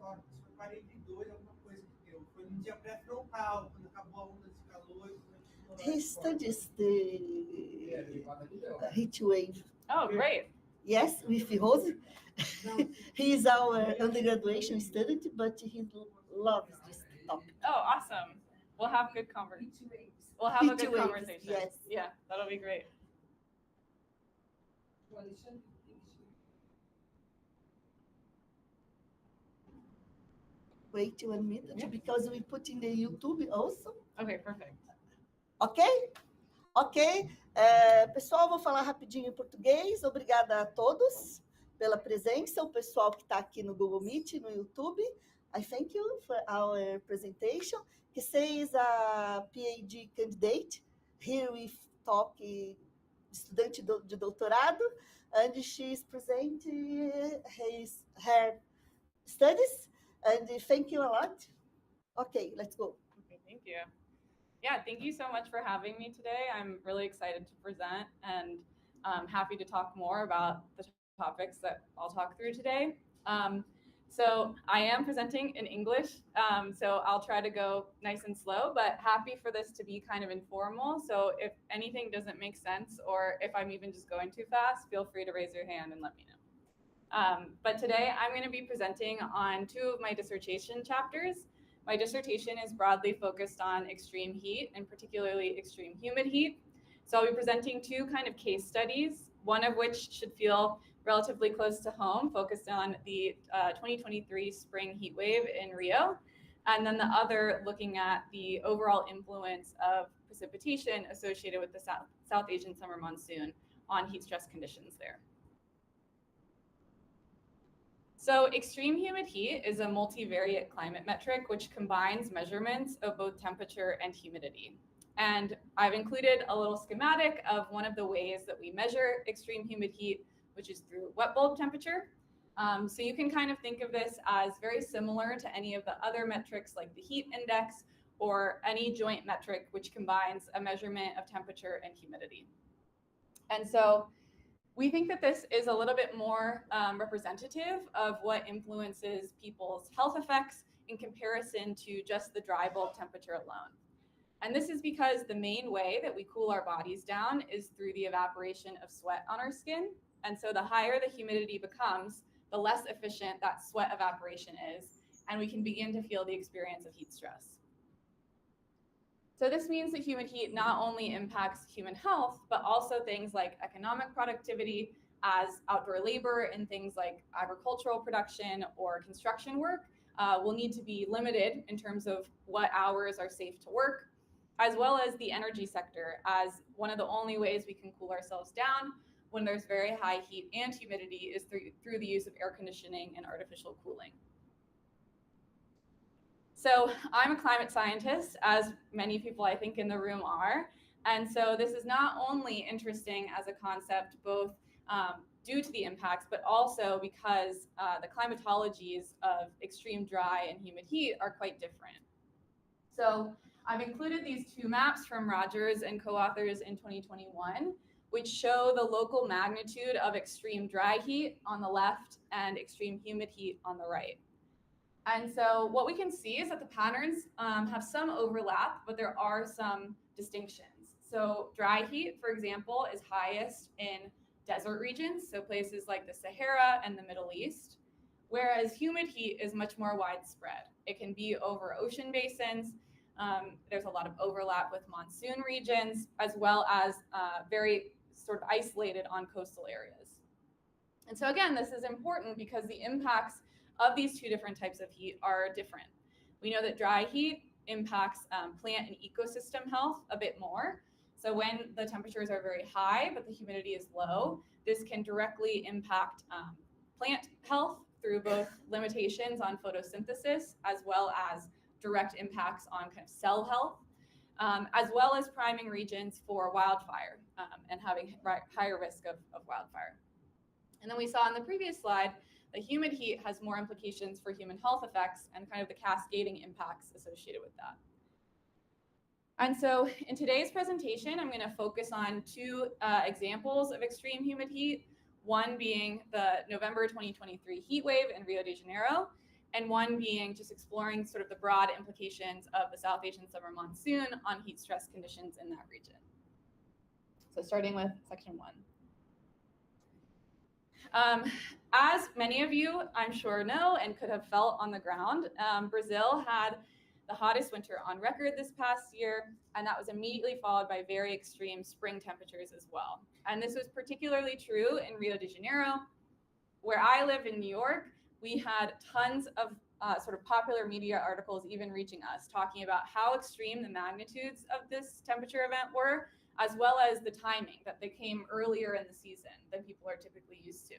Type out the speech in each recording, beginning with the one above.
falar que isso foi 42, alguma coisa que deu. Foi num dia pré-frontal, quando acabou a onda de calor. He studies the Heatwave. Oh, great. Yes, with Rose. He is our undergraduation student, but he loves this topic. Oh, awesome. We'll have good conversation. We'll have a good conversation. Yes. Yeah, that'll be great. Wait 1 minute, because we put in the YouTube also. Okay, perfect. Ok? Ok. Pessoal, vou falar rapidinho em português. Obrigada a todos pela presença. O pessoal que está aqui no Google Meet, no YouTube. I thank you for our presentation. Que says a PhD candidate. Here we talk estudante de doutorado. And she is presenting her studies. And thank you a lot. Okay, let's go. Okay, thank you. Yeah, thank you so much for having me today. I'm really excited to present and happy to talk more about the topics that I'll talk through today. So I am presenting in English, so I'll try to go nice and slow, but happy for this to be kind of informal. So if anything doesn't make sense, or if I'm even just going too fast, feel free to raise your hand and let me know. But today I'm going to be presenting on 2 of my dissertation chapters. My dissertation is broadly focused on extreme heat, and particularly extreme humid heat. So I'll be presenting 2 kind of case studies, one of which should feel relatively close to home, focused on the 2023 spring heat wave in Rio, and then the other looking at the overall influence of precipitation associated with the South Asian summer monsoon on heat stress conditions there. So extreme humid heat is a multivariate climate metric which combines measurements of both temperature and humidity. And I've included a little schematic of one of the ways that we measure extreme humid heat, which is through wet bulb temperature. So you can kind of think of this as very similar to any of the other metrics like the heat index or any joint metric which combines a measurement of temperature and humidity. And so we think that this is a little bit more representative of what influences people's health effects in comparison to just the dry bulb temperature alone. And this is because the main way that we cool our bodies down is through the evaporation of sweat on our skin. And so the higher the humidity becomes, the less efficient that sweat evaporation is, and we can begin to feel the experience of heat stress. So this means that humid heat not only impacts human health, but also things like economic productivity, as outdoor labor and things like agricultural production or construction work will need to be limited in terms of what hours are safe to work, as well as the energy sector, as one of the only ways we can cool ourselves down when there's very high heat and humidity is through the use of air conditioning and artificial cooling. So I'm a climate scientist, as many people I think in the room are. And so this is not only interesting as a concept, both due to the impacts, but also because the climatologies of extreme dry and humid heat are quite different. So I've included these 2 maps from Rogers and co-authors in 2021, which show the local magnitude of extreme dry heat on the left and extreme humid heat on the right. And so what we can see is that the patterns have some overlap, but there are some distinctions. So dry heat, for example, is highest in desert regions, so places like the Sahara and the Middle East, whereas humid heat is much more widespread. It can be over ocean basins. There's a lot of overlap with monsoon regions, as well as very sort of isolated on coastal areas. And so again, this is important because the impacts of these 2 different types of heat are different. We know that dry heat impacts plant and ecosystem health a bit more. So when the temperatures are very high, but the humidity is low, this can directly impact plant health through both limitations on photosynthesis, as well as direct impacts on kind of cell health, as well as priming regions for wildfire and having higher risk of wildfire. And then we saw in the previous slide that humid heat has more implications for human health effects and kind of the cascading impacts associated with that. And so in today's presentation, I'm going to focus on 2 examples of extreme humid heat, one being the November 2023 heat wave in Rio de Janeiro, and one being just exploring sort of the broad implications of the South Asian summer monsoon on heat stress conditions in that region. So starting with section 1. As many of you, I'm sure, know and could have felt on the ground, Brazil had the hottest winter on record this past year, and that was immediately followed by very extreme spring temperatures as well. And this was particularly true in Rio de Janeiro. Where I live in New York, we had tons of sort of popular media articles even reaching us, talking about how extreme the magnitudes of this temperature event were, as well as the timing, that they came earlier in the season than people are typically used to.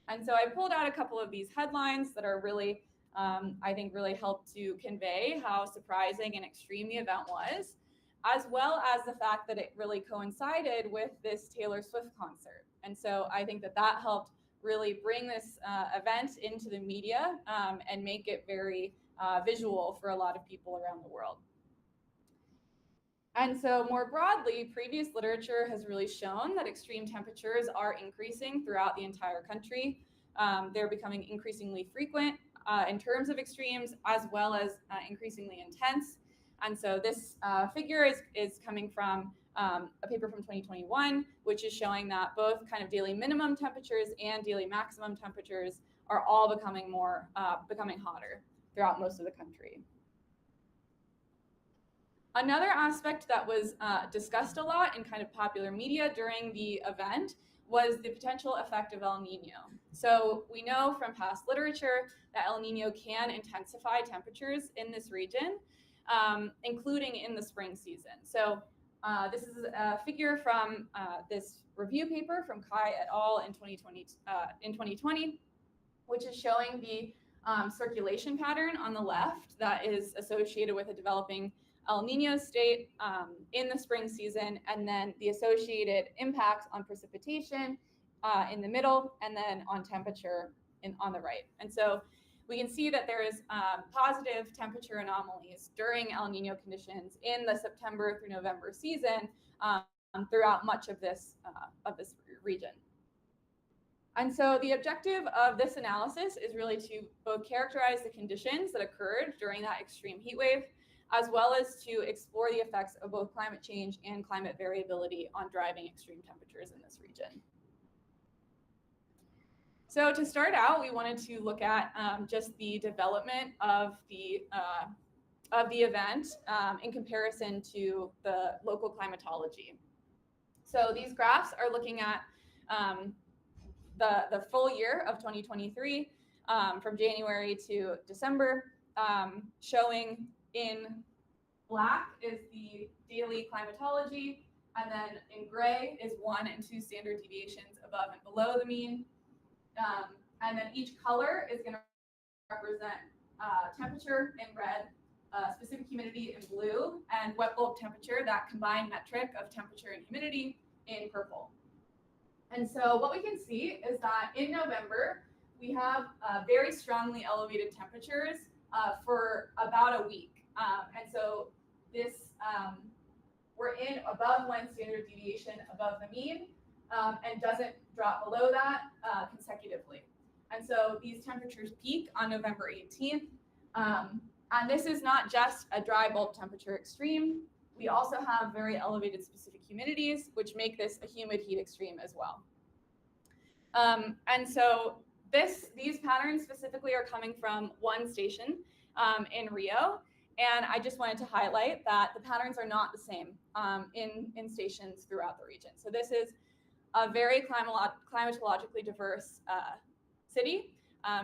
And so I pulled out a couple of these headlines that are really, I think really help to convey how surprising and extreme the event was, as well as the fact that it really coincided with this Taylor Swift concert. And so I think that that helped really bring this event into the media and make it very visual for a lot of people around the world. And so more broadly, previous literature has really shown that extreme temperatures are increasing throughout the entire country. They're becoming increasingly frequent in terms of extremes, as well as increasingly intense. And so this figure is coming from a paper from 2021, which is showing that both kind of daily minimum temperatures and daily maximum temperatures are all becoming hotter throughout most of the country. Another aspect that was discussed a lot in kind of popular media during the event was the potential effect of El Nino. So we know from past literature that El Nino can intensify temperatures in this region, including in the spring season. So this is a figure from this review paper from Kai et al. In 2020, which is showing the circulation pattern on the left that is associated with a developing El Nino state in the spring season, and then the associated impacts on precipitation in the middle, and then on temperature on the right. And so we can see that there is positive temperature anomalies during El Nino conditions in the September through November season throughout much of this region. And so the objective of this analysis is really to both characterize the conditions that occurred during that extreme heat wave, as well as to explore the effects of both climate change and climate variability on driving extreme temperatures in this region. So to start out, we wanted to look at just the development of the event in comparison to the local climatology. So these graphs are looking at the full year of 2023 from January to December, showing in black is the daily climatology, and then in gray is 1 and 2 standard deviations above and below the mean. And then each color is going to represent temperature in red, specific humidity in blue, and wet bulb temperature, that combined metric of temperature and humidity, in purple. And so what we can see is that in November, we have very strongly elevated temperatures for about a week. And so this, we're in above 1 standard deviation above the mean, and doesn't drop below that consecutively. And so these temperatures peak on November 18th. And this is not just a dry bulb temperature extreme. We also have very elevated specific humidities, which make this a humid heat extreme as well. And so these patterns specifically are coming from one station in Rio. And I just wanted to highlight that the patterns are not the same in stations throughout the region. So this is a very climatologically diverse city.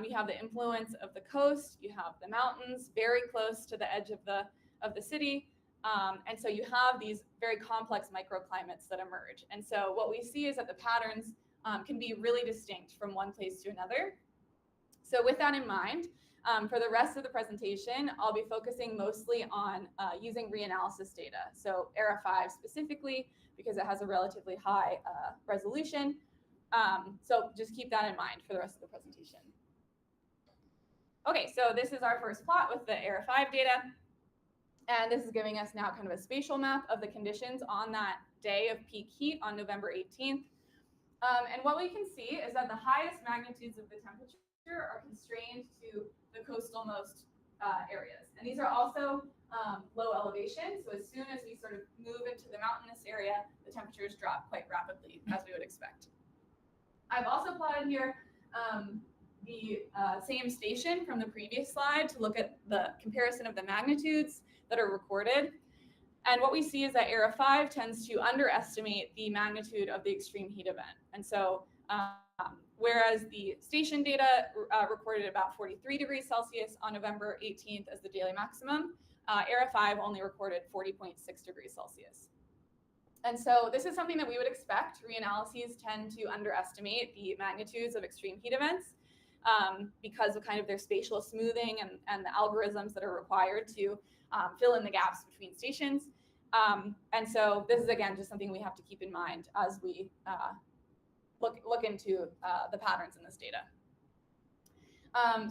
You have the influence of the coast, you have the mountains very close to the edge of the city. And so you have these very complex microclimates that emerge. And so what we see is that the patterns can be really distinct from one place to another. So with that in mind, for the rest of the presentation, I'll be focusing mostly on using reanalysis data. So ERA 5 specifically, because it has a relatively high resolution. So just keep that in mind for the rest of the presentation. Okay, so this is our first plot with the ERA 5 data. And this is giving us now kind of a spatial map of the conditions on that day of peak heat on November 18th. And what we can see is that the highest magnitudes of the temperature are constrained to the coastal-most areas. And these are also low elevation, so as soon as we sort of move into the mountainous area, the temperatures drop quite rapidly, as we would expect. I've also plotted here the same station from the previous slide to look at the comparison of the magnitudes that are recorded. And what we see is that ERA 5 tends to underestimate the magnitude of the extreme heat event. And so whereas the station data recorded about 43 degrees Celsius on November 18th as the daily maximum, ERA 5 only recorded 40.6 degrees Celsius. And so this is something that we would expect. Reanalyses tend to underestimate the magnitudes of extreme heat events because of kind of their spatial smoothing and the algorithms that are required to fill in the gaps between stations. And so this is, again, just something we have to keep in mind as we look into the patterns in this data.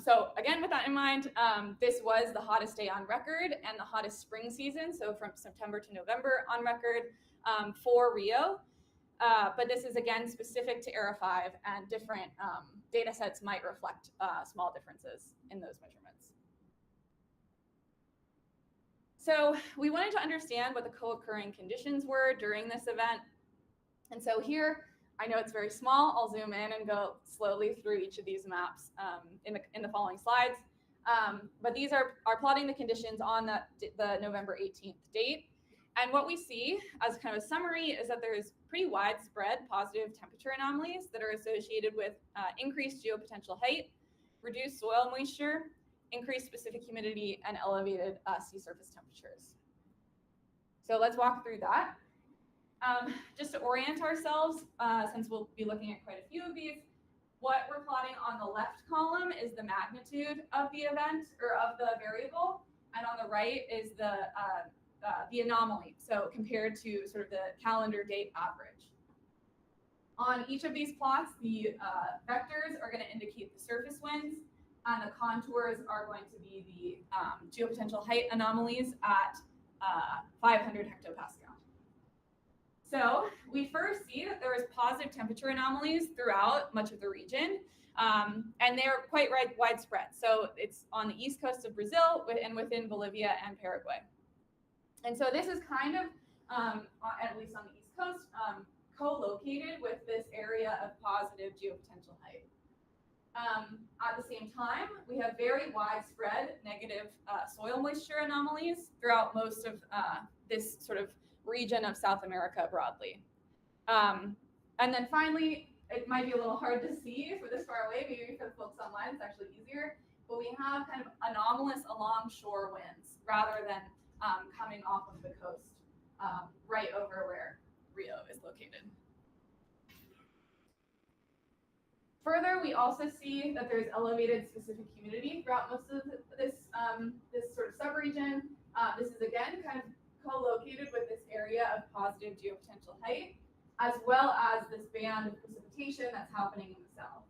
So again, with that in mind, this was the hottest day on record and the hottest spring season, so from September to November on record for Rio. But this is, again, specific to ERA 5, and different data sets might reflect small differences in those measurements. So we wanted to understand what the co-occurring conditions were during this event. And so here, I know it's very small. I'll zoom in and go slowly through each of these maps in the following slides. But these are plotting the conditions on the November 18th date. And what we see as kind of a summary is that there's pretty widespread positive temperature anomalies that are associated with increased geopotential height, reduced soil moisture, increased specific humidity, and elevated sea surface temperatures. So let's walk through that. Just to orient ourselves, since we'll be looking at quite a few of these, what we're plotting on the left column is the magnitude of the event or of the variable, and on the right is the anomaly, so compared to sort of the calendar date average. On each of these plots, the vectors are going to indicate the surface winds, and the contours are going to be the geopotential height anomalies at 500 hectopascal. So we first see that there is positive temperature anomalies throughout much of the region, and they're quite widespread. So it's on the east coast of Brazil and within Bolivia and Paraguay. And so this is kind of, at least on the east coast, co-located with this area of positive geopotential height. At the same time, we have very widespread negative soil moisture anomalies throughout most of this sort of region of South America broadly. And then finally, it might be a little hard to see for this far away, maybe for the folks online it's actually easier, but we have kind of anomalous along-shore winds rather than coming off of the coast right over where Rio is located. Further, we also see that there's elevated specific humidity throughout most of this sort of subregion. This is again kind of co-located with this area of positive geopotential height, as well as this band of precipitation that's happening in the south.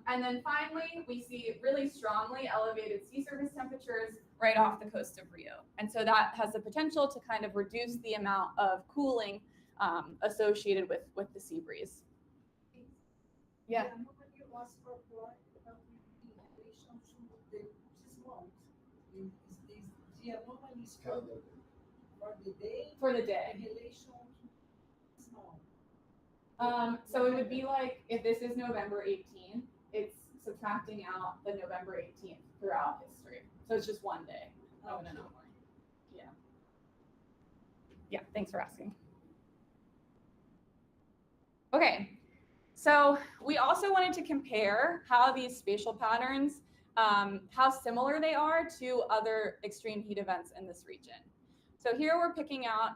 And then finally, we see really strongly elevated sea surface temperatures right off the coast of Rio. And so that has the potential to kind of reduce the amount of cooling associated with the sea breeze. Yeah. For the day. So it would be like if this is November 18th, it's subtracting out the November 18th throughout history. So it's just one day of an anomaly. Yeah. Yeah, thanks for asking. Okay, so we also wanted to compare how these spatial patterns, how similar they are to other extreme heat events in this region. So here we're picking out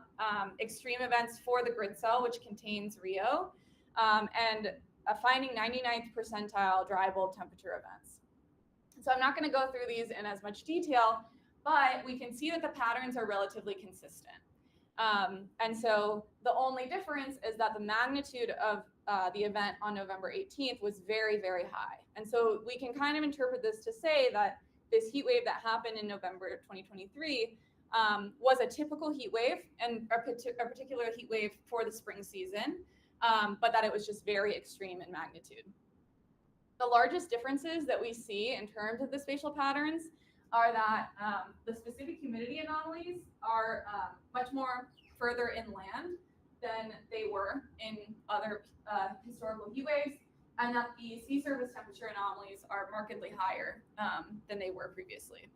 extreme events for the grid cell, which contains Rio, and finding 99th percentile dry bulb temperature events. So I'm not going to go through these in as much detail, but we can see that the patterns are relatively consistent. And so the only difference is that the magnitude of the event on November 18th was very, very high. And so we can kind of interpret this to say that this heat wave that happened in November 2023 was a typical heat wave and a particular heat wave for the spring season, but that it was just very extreme in magnitude. The largest differences that we see in terms of the spatial patterns are that the specific humidity anomalies are much more further inland than they were in other historical heat waves, and that the sea surface temperature anomalies are markedly higher than they were previously.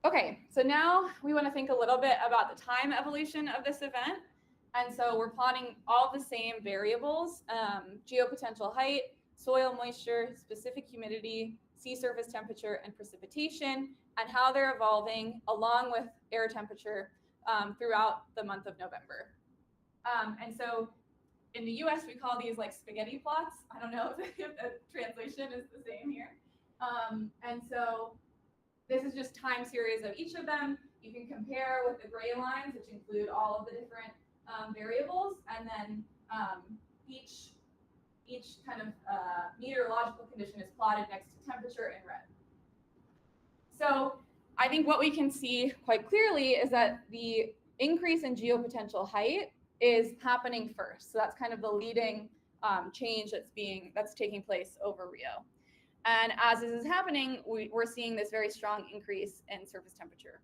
Okay, so now we want to think a little bit about the time evolution of this event. And so we're plotting all the same variables, geopotential height, soil moisture, specific humidity, sea surface temperature, and precipitation, and how they're evolving along with air temperature throughout the month of November. And so in the US, we call these like spaghetti plots. I don't know if the translation is the same here. And so this is just time series of each of them. You can compare with the gray lines, which include all of the different variables, and then each kind of meteorological condition is plotted next to temperature in red. So I think what we can see quite clearly is that the increase in geopotential height is happening first. So that's kind of the leading change that's taking place over Rio. And as this is happening, we're seeing this very strong increase in surface temperature.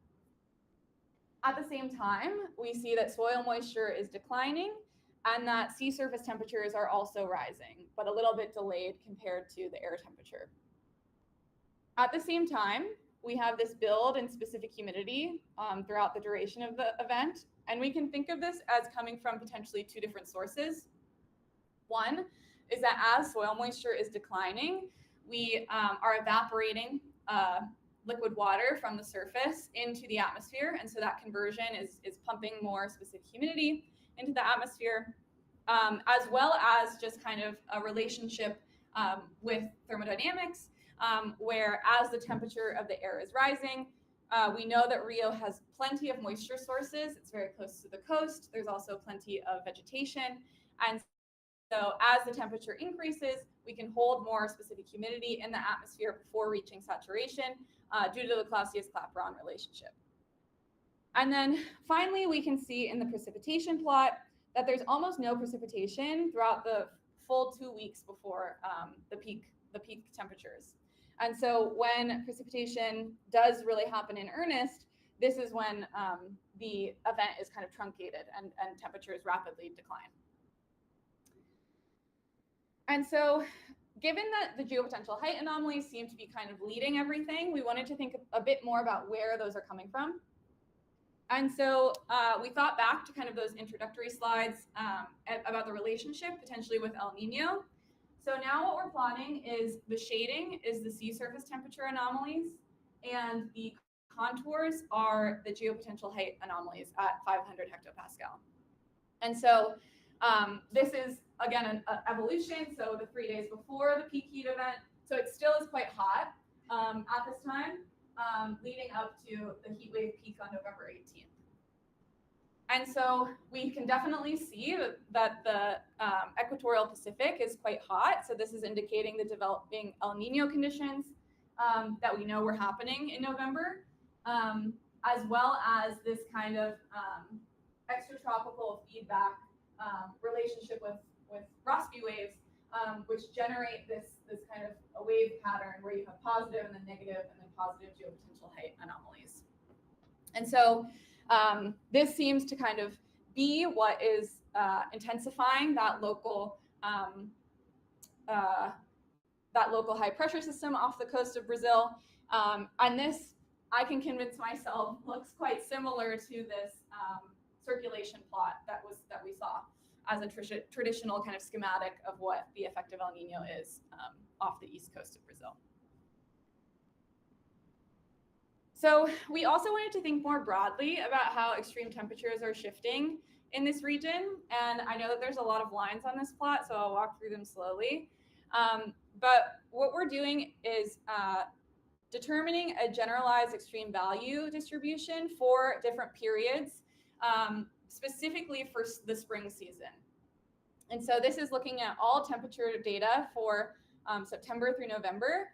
At the same time, we see that soil moisture is declining and that sea surface temperatures are also rising, but a little bit delayed compared to the air temperature. At the same time, we have this build in specific humidity throughout the duration of the event. And we can think of this as coming from potentially two different sources. One is that as soil moisture is declining, we are evaporating liquid water from the surface into the atmosphere. And so that conversion is pumping more specific humidity into the atmosphere, as well as just kind of a relationship with thermodynamics, where as the temperature of the air is rising, we know that Rio has plenty of moisture sources. It's very close to the coast. There's also plenty of vegetation. And so as the temperature increases, we can hold more specific humidity in the atmosphere before reaching saturation due to the Clausius-Clapeyron relationship. And then finally, we can see in the precipitation plot that there's almost no precipitation throughout the full 2 weeks before the peak temperatures. And so when precipitation does really happen in earnest, this is when the event is kind of truncated and temperatures rapidly decline. And so given that the geopotential height anomalies seem to be kind of leading everything, we wanted to think a bit more about where those are coming from. And so we thought back to kind of those introductory slides about the relationship potentially with El Nino. So now what we're plotting is the shading is the sea surface temperature anomalies, and the contours are the geopotential height anomalies at 500 hectopascal. And so this is, again, an evolution. So the 3 days before the peak heat event. So it still is quite hot at this time, leading up to the heat wave peak on November 18th. And so we can definitely see that the equatorial Pacific is quite hot. So this is indicating the developing El Nino conditions that we know were happening in November, as well as this kind of extratropical feedback relationship with Rossby waves, which generate this kind of a wave pattern where you have positive and then negative and then positive geopotential height anomalies. And so this seems to kind of be what is intensifying that local high pressure system off the coast of Brazil. And this, I can convince myself, looks quite similar to this circulation plot that we saw as a traditional kind of schematic of what the effect of El Nino is off the east coast of Brazil. So we also wanted to think more broadly about how extreme temperatures are shifting in this region. And I know that there's a lot of lines on this plot, so I'll walk through them slowly. But what we're doing is determining a generalized extreme value distribution for different periods, specifically for the spring season. And so this is looking at all temperature data for September through November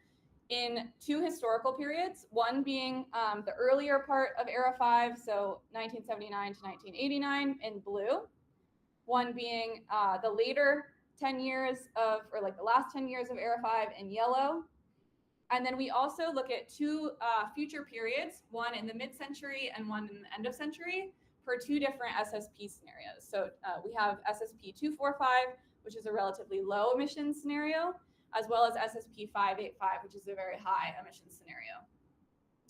in two historical periods, one being the earlier part of Era 5, so 1979 to 1989 in blue, one being the later 10 years of, or like the last 10 years of ERA 5 in yellow. And then we also look at two future periods, one in the mid-century and one in the end of century, for two different SSP scenarios. So we have SSP 245, which is a relatively low emission scenario, as well as SSP 585, which is a very high emission scenario.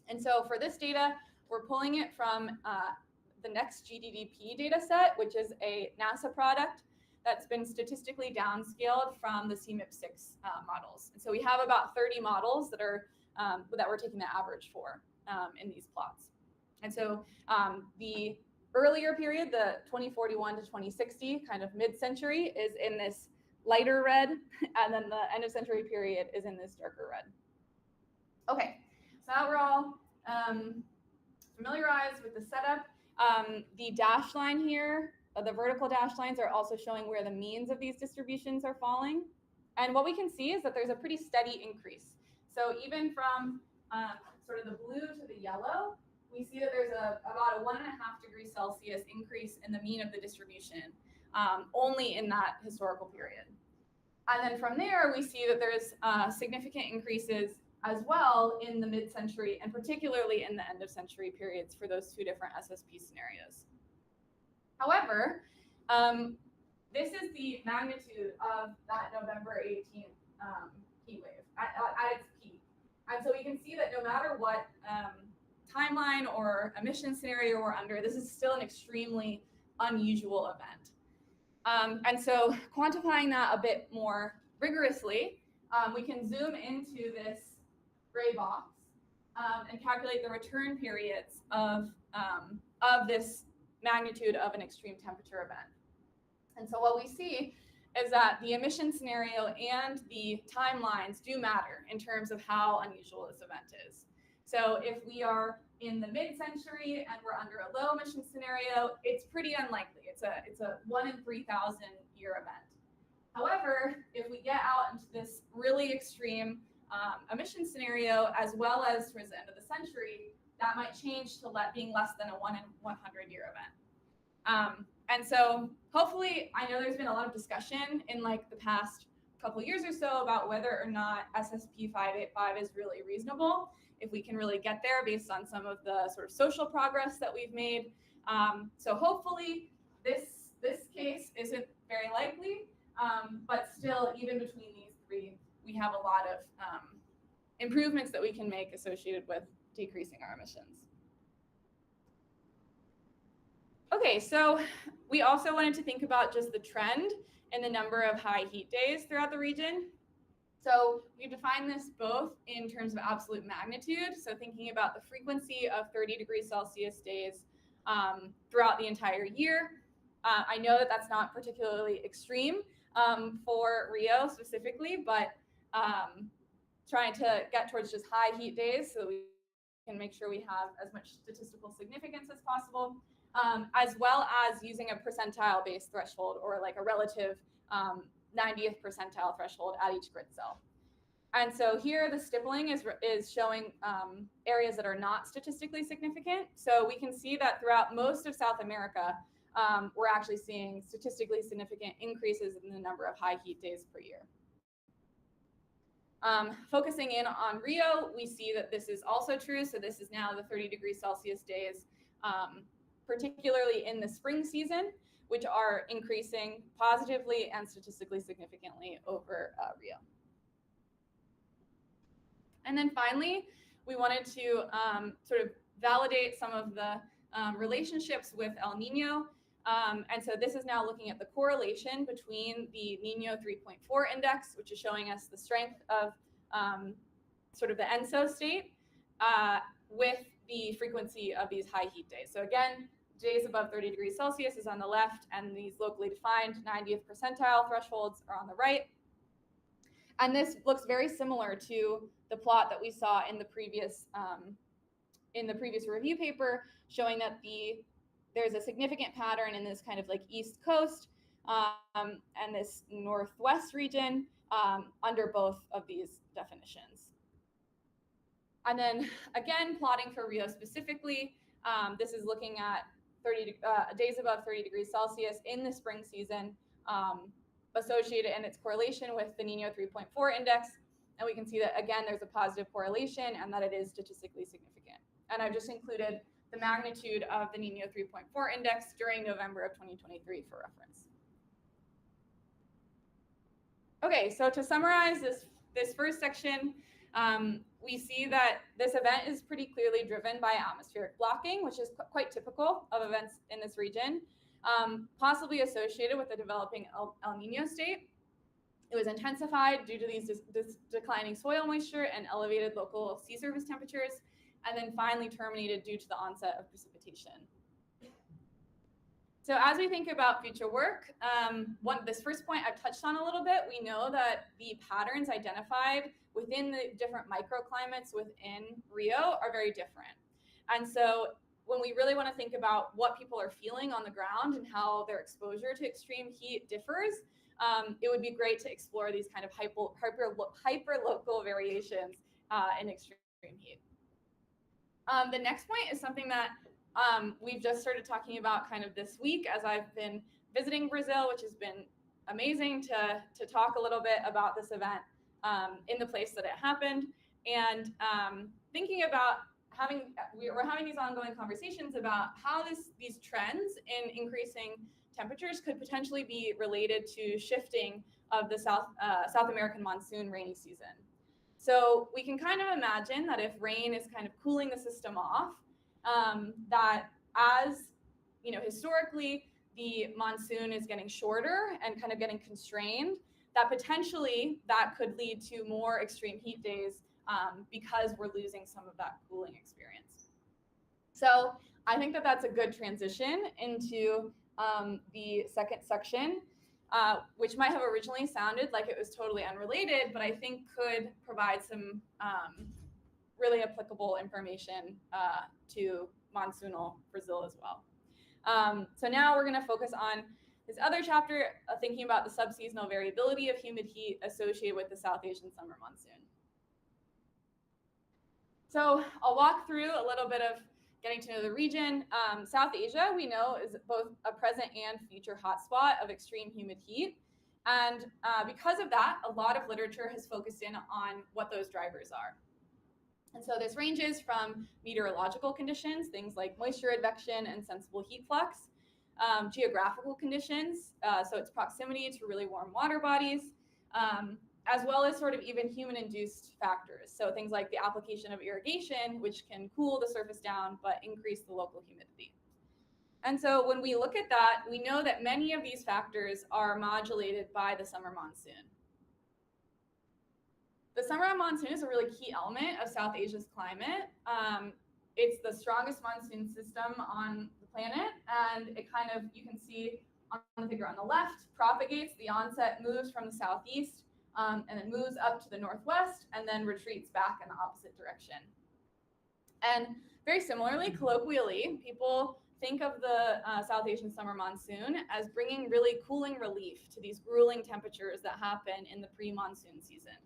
And so for this data, we're pulling it from the next GDDP data set, which is a NASA product that's been statistically downscaled from the CMIP6 models. And so we have about 30 models that are that we're taking the average for in these plots. And so the earlier period, the 2041 to 2060, kind of mid-century, is in this lighter red, and then the end of century period is in this darker red. Okay, so now we're all familiarized with the setup. The dash line here, the vertical dash lines, are also showing where the means of these distributions are falling. And what we can see is that there's a pretty steady increase. So even from sort of the blue to the yellow, we see that there's about a 1.5 degrees Celsius increase in the mean of the distribution, only in that historical period. And then from there, we see that there's significant increases as well in the mid-century, and particularly in the end of century periods for those two different SSP scenarios. However, this is the magnitude of that November 18th heat wave at its peak. And so we can see that no matter what timeline or emission scenario we're under, this is still an extremely unusual event. And so quantifying that a bit more rigorously, we can zoom into this gray box and calculate the return periods of this magnitude of an extreme temperature event. And so what we see is that the emission scenario and the timelines do matter in terms of how unusual this event is. So if we are in the mid-century and we're under a low emission scenario, it's pretty unlikely. It's a 1 in 3,000 year event. However, if we get out into this really extreme emission scenario, as well as towards the end of the century, that might change to being less than a 1 in 100 year event. And so hopefully, I know there's been a lot of discussion in like the past couple years or so about whether or not SSP 585 is really reasonable, if we can really get there based on some of the sort of social progress that we've made. So hopefully this case isn't very likely, but still, even between these three, we have a lot of improvements that we can make associated with decreasing our emissions. Okay, so we also wanted to think about just the trend in the number of high heat days throughout the region. So we define this both in terms of absolute magnitude, so thinking about the frequency of 30 degrees Celsius days throughout the entire year. I know that that's not particularly extreme for Rio specifically, but trying to get towards just high heat days so that we can make sure we have as much statistical significance as possible, as well as using a percentile-based threshold, or like a relative 90th percentile threshold at each grid cell. And so here the stippling is showing areas that are not statistically significant. So we can see that throughout most of South America, we're actually seeing statistically significant increases in the number of high heat days per year. Focusing in on Rio, we see that this is also true. So this is now the 30 degrees Celsius days, particularly in the spring season, which are increasing positively and statistically significantly over Rio. And then finally, we wanted to sort of validate some of the relationships with El Nino. And so this is now looking at the correlation between the Nino 3.4 index, which is showing us the strength of sort of the ENSO state, with the frequency of these high heat days. So again, days above 30 degrees Celsius is on the left, and these locally defined 90th percentile thresholds are on the right. And this looks very similar to the plot that we saw in the previous review paper, showing that there's a significant pattern in this kind of like East Coast and this Northwest region under both of these definitions. And then again, plotting for Rio specifically, this is looking at days above 30 degrees Celsius in the spring season associated in its correlation with the Nino 3.4 index. And we can see that, again, there's a positive correlation and that it is statistically significant. And I've just included the magnitude of the Nino 3.4 index during November of 2023 for reference. Okay, so to summarize this first section, we see that this event is pretty clearly driven by atmospheric blocking, which is quite typical of events in this region, possibly associated with the developing El Nino state. It was intensified due to these declining soil moisture and elevated local sea surface temperatures, and then finally terminated due to the onset of precipitation. So as we think about future work, this first point I've touched on a little bit. We know that the patterns identified within the different microclimates within Rio are very different. And so when we really want to think about what people are feeling on the ground and how their exposure to extreme heat differs, it would be great to explore these kind of hyper local variations in extreme heat. The next point is something that we've just started talking about kind of this week as I've been visiting Brazil, which has been amazing to talk a little bit about this event in the place that it happened, and thinking about we're having these ongoing conversations about how these trends in increasing temperatures could potentially be related to shifting of the South American monsoon rainy season. So we can kind of imagine that if rain is kind of cooling the system off, that as you know, historically the monsoon is getting shorter and kind of getting constrained, that potentially that could lead to more extreme heat days because we're losing some of that cooling experience. So I think that that's a good transition into the second section, which might have originally sounded like it was totally unrelated, but I think could provide some really applicable information to monsoonal Brazil as well. So now we're going to focus on this other chapter, thinking about the subseasonal variability of humid heat associated with the South Asian summer monsoon. So I'll walk through a little bit of getting to know the region. South Asia, we know, is both a present and future hotspot of extreme humid heat. And because of that, a lot of literature has focused in on what those drivers are. And so this ranges from meteorological conditions, things like moisture advection and sensible heat flux, geographical conditions, so its proximity to really warm water bodies, as well as sort of even human-induced factors. So things like the application of irrigation, which can cool the surface down but increase the local humidity. And so when we look at that, we know that many of these factors are modulated by the summer monsoon. The summer monsoon is a really key element of South Asia's climate. It's the strongest monsoon system on the planet, and it kind of, you can see on the figure on the left, propagates. The onset moves from the southeast and then moves up to the northwest and then retreats back in the opposite direction. And very similarly, colloquially, people think of the South Asian summer monsoon as bringing really cooling relief to these grueling temperatures that happen in the pre-monsoon season.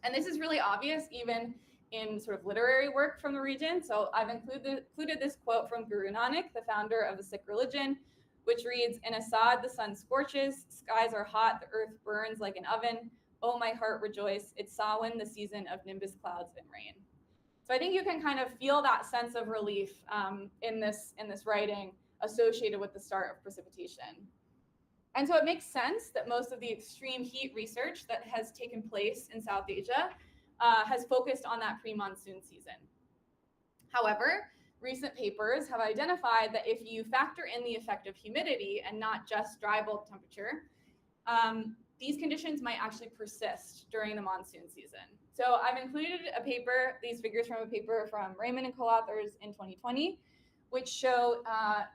And this is really obvious even in sort of literary work from the region. So I've included this quote from Guru Nanak, the founder of the Sikh religion, which reads, "In Assad the sun scorches, skies are hot, the earth burns like an oven. Oh, my heart rejoice, it's Samhain, the season of nimbus clouds and rain." So I think you can kind of feel that sense of relief in this writing associated with the start of precipitation. And so it makes sense that most of the extreme heat research that has taken place in South Asia has focused on that pre-monsoon season. However, recent papers have identified that if you factor in the effect of humidity and not just dry bulb temperature, these conditions might actually persist during the monsoon season. So I've included a paper, these figures from a paper from Raymond and co-authors in 2020, which show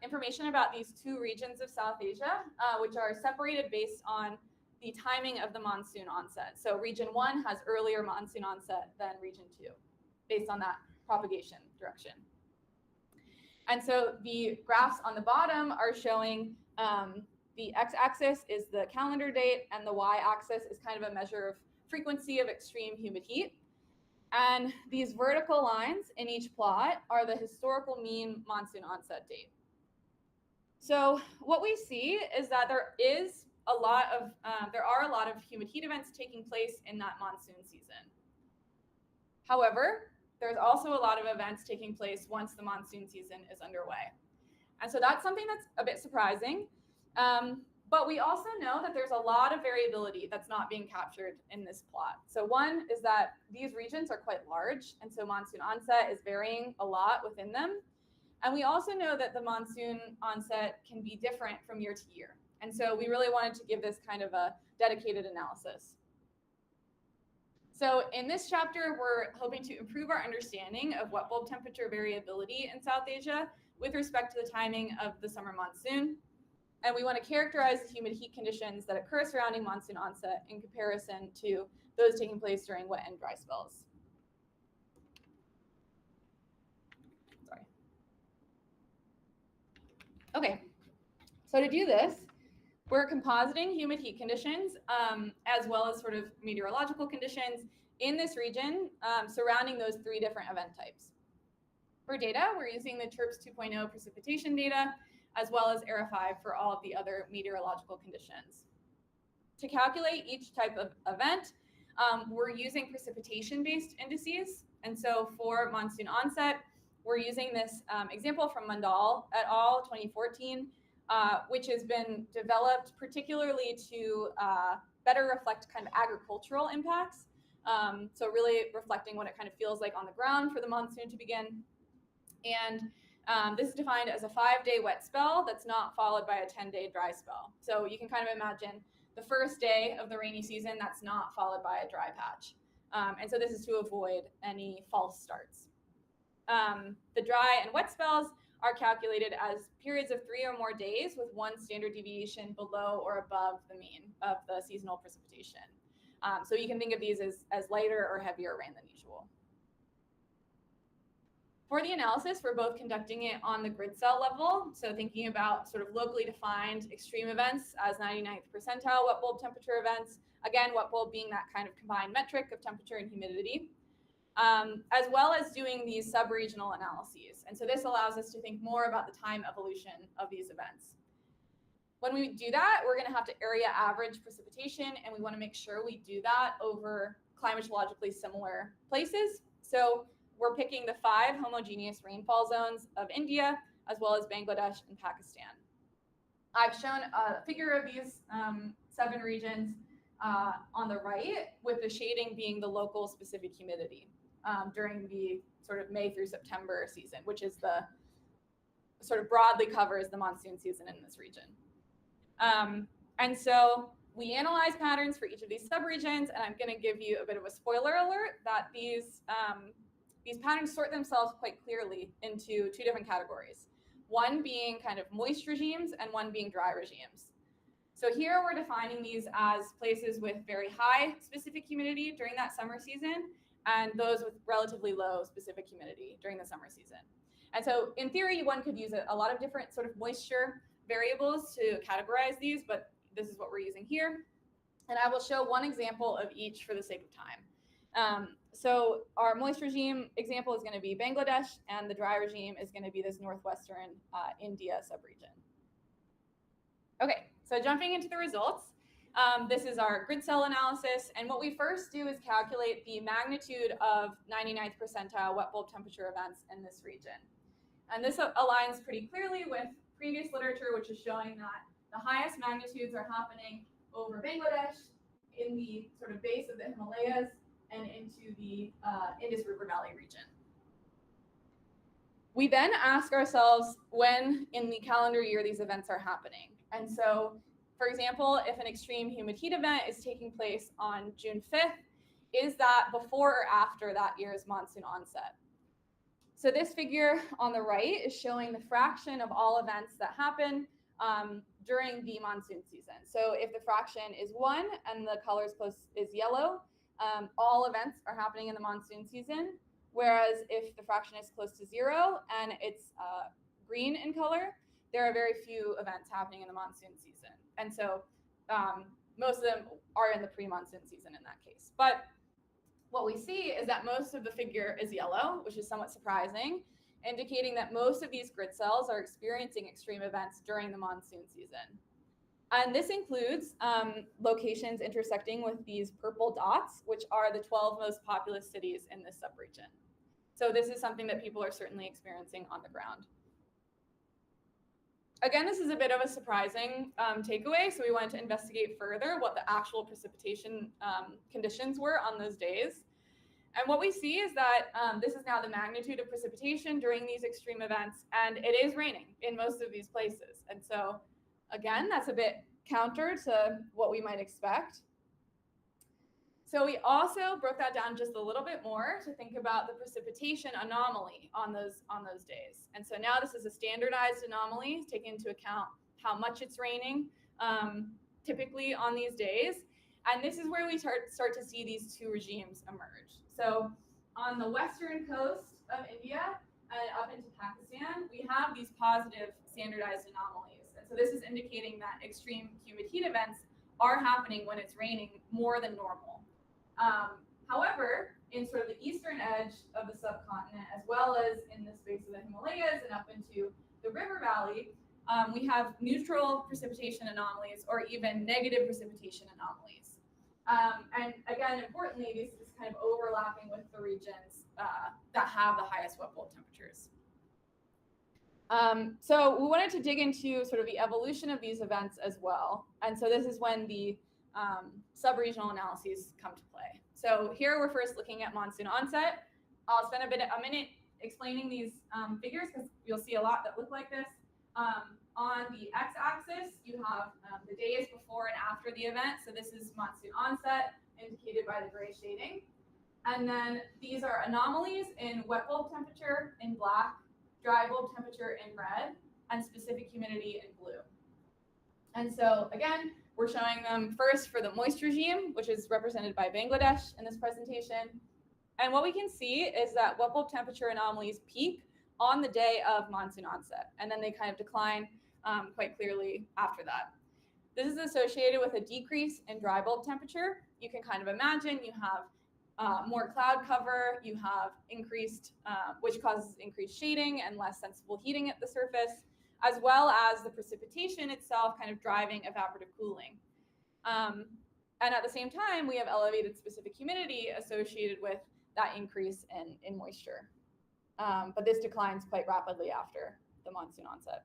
information about these two regions of South Asia, which are separated based on the timing of the monsoon onset. So region 1 has earlier monsoon onset than region 2, based on that propagation direction. And so the graphs on the bottom are showing the x-axis is the calendar date, and the y-axis is kind of a measure of frequency of extreme humid heat. And these vertical lines in each plot are the historical mean monsoon onset date. So what we see is that there is there are a lot of humid heat events taking place in that monsoon season. However, there's also a lot of events taking place once the monsoon season is underway. And so that's something that's a bit surprising. But we also know that there's a lot of variability that's not being captured in this plot. So one is that these regions are quite large, and so monsoon onset is varying a lot within them. And we also know that the monsoon onset can be different from year to year. And so we really wanted to give this kind of a dedicated analysis. So in this chapter, we're hoping to improve our understanding of wet bulb temperature variability in South Asia with respect to the timing of the summer monsoon. And we want to characterize the humid heat conditions that occur surrounding monsoon onset in comparison to those taking place during wet and dry spells. Sorry. Okay, so to do this, we're compositing humid heat conditions as well as sort of meteorological conditions in this region surrounding those three different event types. For data, we're using the TRPS 2.0 precipitation data as well as ERA5 for all of the other meteorological conditions. To calculate each type of event, we're using precipitation-based indices. And so for monsoon onset, we're using this example from Mandal et al. 2014, which has been developed particularly to better reflect kind of agricultural impacts. So really reflecting what it kind of feels like on the ground for the monsoon to begin. And this is defined as a 5-day wet spell that's not followed by a 10-day dry spell. So you can kind of imagine the first day of the rainy season that's not followed by a dry patch. And so this is to avoid any false starts. The dry and wet spells are calculated as periods of 3 or more days with one standard deviation below or above the mean of the seasonal precipitation. So you can think of these as lighter or heavier rain than usual. For the analysis, we're both conducting it on the grid cell level, so thinking about sort of locally defined extreme events as 99th percentile wet bulb temperature events. Again, wet bulb being that kind of combined metric of temperature and humidity, as well as doing these sub-regional analyses. And so this allows us to think more about the time evolution of these events. When we do that, we're going to have to area average precipitation, and we want to make sure we do that over climatologically similar places. So we're picking the 5 homogeneous rainfall zones of India, as well as Bangladesh and Pakistan. I've shown a figure of these 7 regions on the right, with the shading being the local specific humidity during the sort of May through September season, which is the sort of broadly covers the monsoon season in this region. And so we analyze patterns for each of these subregions, and I'm going to give you a bit of a spoiler alert that these patterns sort themselves quite clearly into 2 different categories, one being kind of moist regimes and one being dry regimes. So here we're defining these as places with very high specific humidity during that summer season and those with relatively low specific humidity during the summer season. And so in theory, one could use a lot of different sort of moisture variables to categorize these, but this is what we're using here. And I will show one example of each for the sake of time. So our moist regime example is going to be Bangladesh, and the dry regime is going to be this northwestern India subregion. Okay, so jumping into the results, this is our grid cell analysis, and what we first do is calculate the magnitude of 99th percentile wet bulb temperature events in this region. And this aligns pretty clearly with previous literature, which is showing that the highest magnitudes are happening over Bangladesh in the sort of base of the Himalayas and into the Indus River Valley region. We then ask ourselves when in the calendar year these events are happening. And so, for example, if an extreme humid heat event is taking place on June 5th, is that before or after that year's monsoon onset? So this figure on the right is showing the fraction of all events that happen during the monsoon season. So if the fraction is 1 and the color is yellow, all events are happening in the monsoon season. Whereas if the fraction is close to 0 and it's green in color, there are very few events happening in the monsoon season. And so most of them are in the pre-monsoon season in that case. But what we see is that most of the figure is yellow, which is somewhat surprising, indicating that most of these grid cells are experiencing extreme events during the monsoon season. And this includes locations intersecting with these purple dots, which are the 12 most populous cities in this subregion. So this is something that people are certainly experiencing on the ground. Again, this is a bit of a surprising takeaway, so we wanted to investigate further what the actual precipitation conditions were on those days. And what we see is that this is now the magnitude of precipitation during these extreme events, and it is raining in most of these places. And so, again, that's a bit counter to what we might expect. So we also broke that down just a little bit more to think about the precipitation anomaly on those days. And so now this is a standardized anomaly, taking into account how much it's raining typically on these days. And this is where we start to see these two regimes emerge. So on the western coast of India and up into Pakistan, we have these positive standardized anomalies. And so this is indicating that extreme humid heat events are happening when it's raining more than normal. However, in sort of the eastern edge of the subcontinent, as well as in the space of the Himalayas and up into the river valley, we have neutral precipitation anomalies or even negative precipitation anomalies. And again, importantly, this is kind of overlapping with the regions that have the highest wet bulb temperatures. So we wanted to dig into sort of the evolution of these events as well. And so this is when the sub-regional analyses come to play. So here we're first looking at monsoon onset. I'll spend a minute explaining these figures because you'll see a lot that look like this. On the x-axis, you have the days before and after the event. So this is monsoon onset, indicated by the gray shading. And then these are anomalies in wet bulb temperature in black, dry bulb temperature in red, and specific humidity in blue. And so again, we're showing them first for the moist regime, which is represented by Bangladesh in this presentation. And what we can see is that wet bulb temperature anomalies peak on the day of monsoon onset, and then they kind of decline quite clearly after that. This is associated with a decrease in dry bulb temperature. You can kind of imagine you have more cloud cover, you have increased, which causes increased shading and less sensible heating at the surface, as well as the precipitation itself kind of driving evaporative cooling. And at the same time, we have elevated specific humidity associated with that increase in moisture. But this declines quite rapidly after the monsoon onset.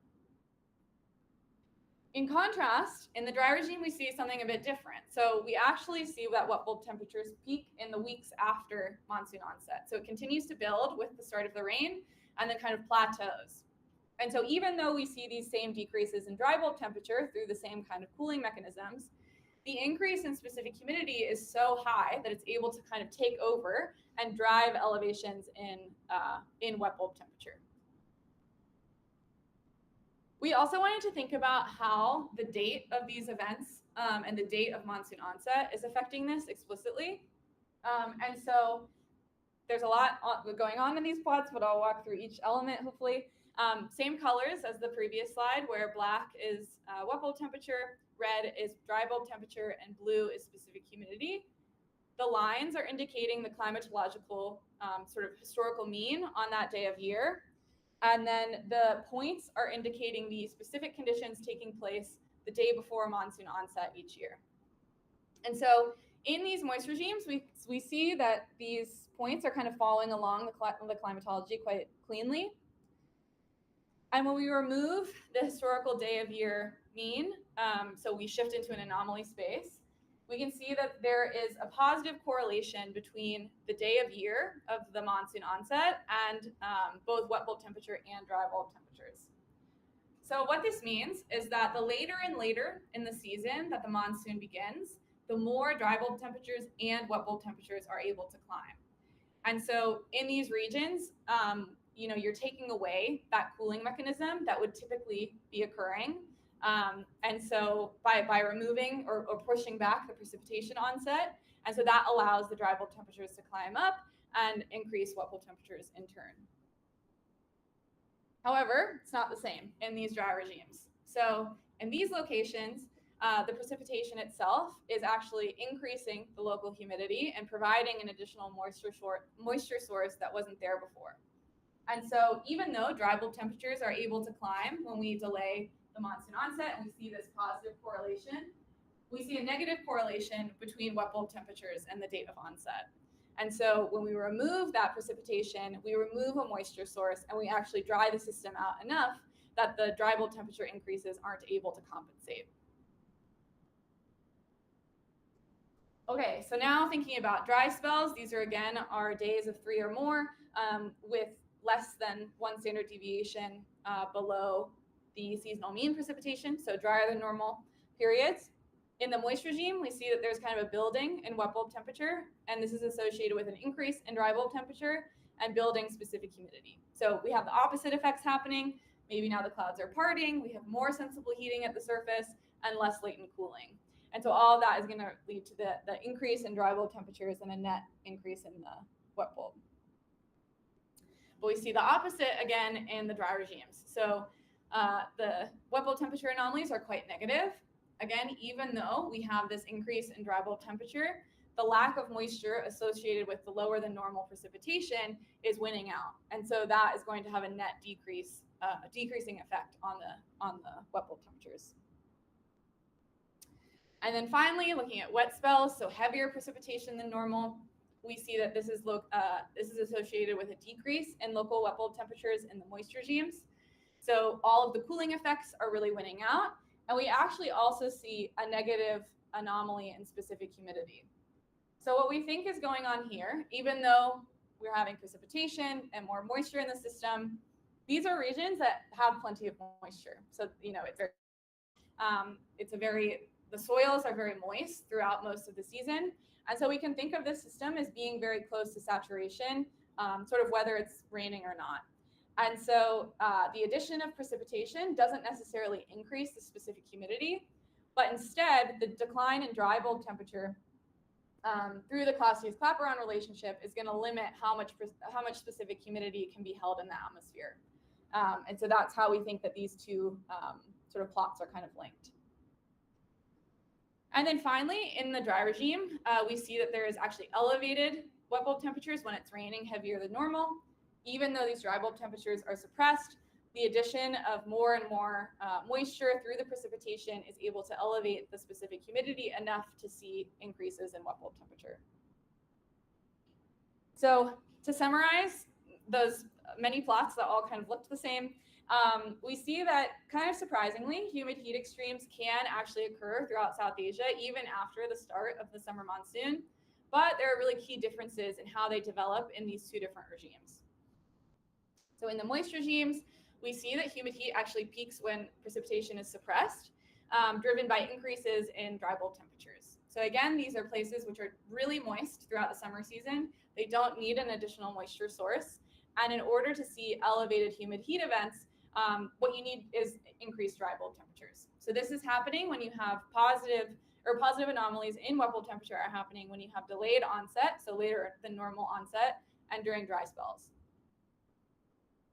In contrast, in the dry regime, we see something a bit different. So we actually see that wet bulb temperatures peak in the weeks after monsoon onset. So it continues to build with the start of the rain and then kind of plateaus. And so even though we see these same decreases in dry bulb temperature through the same kind of cooling mechanisms, the increase in specific humidity is so high that it's able to kind of take over and drive elevations in wet bulb temperature. We also wanted to think about how the date of these events and the date of monsoon onset is affecting this explicitly. And so there's a lot going on in these plots, but I'll walk through each element, hopefully. Same colors as the previous slide, where black is wet bulb temperature, red is dry bulb temperature, and blue is specific humidity. The lines are indicating the climatological sort of historical mean on that day of year. And then the points are indicating the specific conditions taking place the day before monsoon onset each year. And so in these moist regimes, we see that these points are kind of following along the climatology quite cleanly. And when we remove the historical day of year mean, so we shift into an anomaly space, we can see that there is a positive correlation between the day of year of the monsoon onset and both wet bulb temperature and dry bulb temperatures. So what this means is that the later and later in the season that the monsoon begins, the more dry bulb temperatures and wet bulb temperatures are able to climb. And so in these regions, you're taking away that cooling mechanism that would typically be occurring. And so by removing or pushing back the precipitation onset, and so that allows the dry bulb temperatures to climb up and increase wet bulb temperatures in turn. However, it's not the same in these dry regimes. So in these locations, the precipitation itself is actually increasing the local humidity and providing an additional moisture source that wasn't there before. And so even though dry bulb temperatures are able to climb when we delay the monsoon onset, and we see this positive correlation. We see a negative correlation between wet bulb temperatures and the date of onset. And so when we remove that precipitation, we remove a moisture source, and we actually dry the system out enough that the dry bulb temperature increases aren't able to compensate. Okay, so now thinking about dry spells, these are again our days of 3 or more with less than 1 standard deviation below the seasonal mean precipitation, so drier than normal periods. In the moist regime, we see that there's kind of a building in wet bulb temperature, and this is associated with an increase in dry bulb temperature and building specific humidity. So we have the opposite effects happening. Maybe now the clouds are parting, we have more sensible heating at the surface and less latent cooling. And so all of that is going to lead to the increase in dry bulb temperatures and a net increase in the wet bulb. But we see the opposite again in the dry regimes. So the wet bulb temperature anomalies are quite negative. Again, even though we have this increase in dry bulb temperature, the lack of moisture associated with the lower than normal precipitation is winning out. And so that is going to have a net decrease, decreasing effect on the wet bulb temperatures. And then finally, looking at wet spells, so heavier precipitation than normal, we see that this is associated with a decrease in local wet bulb temperatures in the moist regimes. So all of the cooling effects are really winning out. And we actually also see a negative anomaly in specific humidity. So what we think is going on here, even though we're having precipitation and more moisture in the system, these are regions that have plenty of moisture. So, you know, the soils are very moist throughout most of the season. And so we can think of this system as being very close to saturation, sort of whether it's raining or not. And so the addition of precipitation doesn't necessarily increase the specific humidity, but instead the decline in dry bulb temperature through the Clausius-Clapeyron relationship is going to limit how much specific humidity can be held in the atmosphere. And so that's how we think that these two sort of plots are kind of linked. And then finally, in the dry regime, we see that there is actually elevated wet bulb temperatures when it's raining heavier than normal. Even though these dry bulb temperatures are suppressed, the addition of more and more moisture through the precipitation is able to elevate the specific humidity enough to see increases in wet bulb temperature. So to summarize those many plots that all kind of looked the same, we see that kind of surprisingly, humid heat extremes can actually occur throughout South Asia, even after the start of the summer monsoon. But there are really key differences in how they develop in these two different regimes. So in the moist regimes, we see that humid heat actually peaks when precipitation is suppressed, driven by increases in dry bulb temperatures. So again, these are places which are really moist throughout the summer season. They don't need an additional moisture source. And in order to see elevated humid heat events, what you need is increased dry bulb temperatures. So this is happening when you have positive anomalies in wet bulb temperature are happening when you have delayed onset, so later than normal onset, and during dry spells.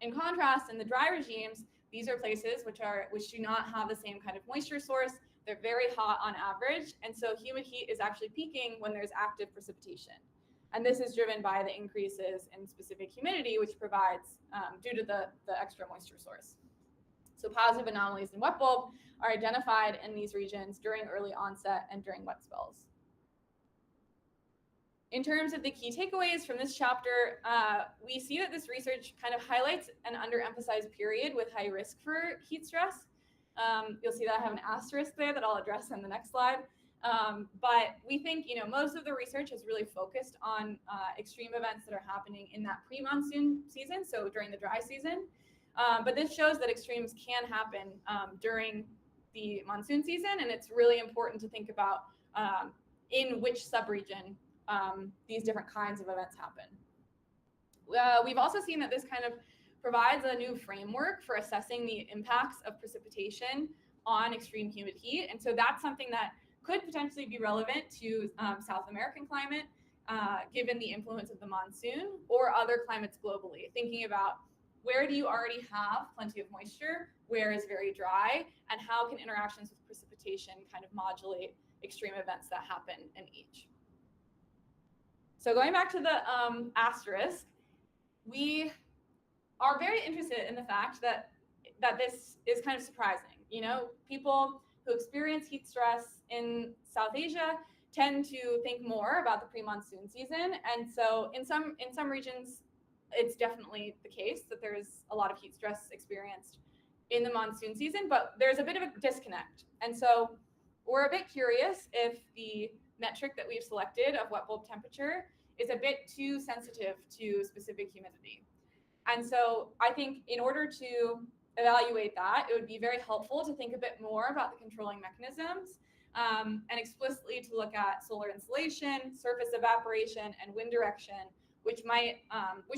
In contrast, in the dry regimes, these are places which do not have the same kind of moisture source. They're very hot on average, and so humid heat is actually peaking when there's active precipitation. And this is driven by the increases in specific humidity, which provides due to the extra moisture source. So positive anomalies in wet bulb are identified in these regions during early onset and during wet spells. In terms of the key takeaways from this chapter, we see that this research kind of highlights an underemphasized period with high risk for heat stress. You'll see that I have an asterisk there that I'll address in the next slide. But we think, most of the research is really focused on extreme events that are happening in that pre-monsoon season, so during the dry season. But this shows that extremes can happen during the monsoon season, and it's really important to think about in which subregion these different kinds of events happen. We've also seen that this kind of provides a new framework for assessing the impacts of precipitation on extreme humid heat. And so that's something that could potentially be relevant to South American climate, given the influence of the monsoon or other climates globally, thinking about where do you already have plenty of moisture, where is very dry, and how can interactions with precipitation kind of modulate extreme events that happen in each. So going back to the asterisk, we are very interested in the fact that this is kind of surprising. You know, people who experience heat stress in South Asia tend to think more about the pre-monsoon season. And so in some regions, it's definitely the case that there's a lot of heat stress experienced in the monsoon season, but there's a bit of a disconnect. And so we're a bit curious if the metric that we've selected of wet bulb temperature is a bit too sensitive to specific humidity. And so I think in order to evaluate that, it would be very helpful to think a bit more about the controlling mechanisms and explicitly to look at solar insolation, surface evaporation, and wind direction, which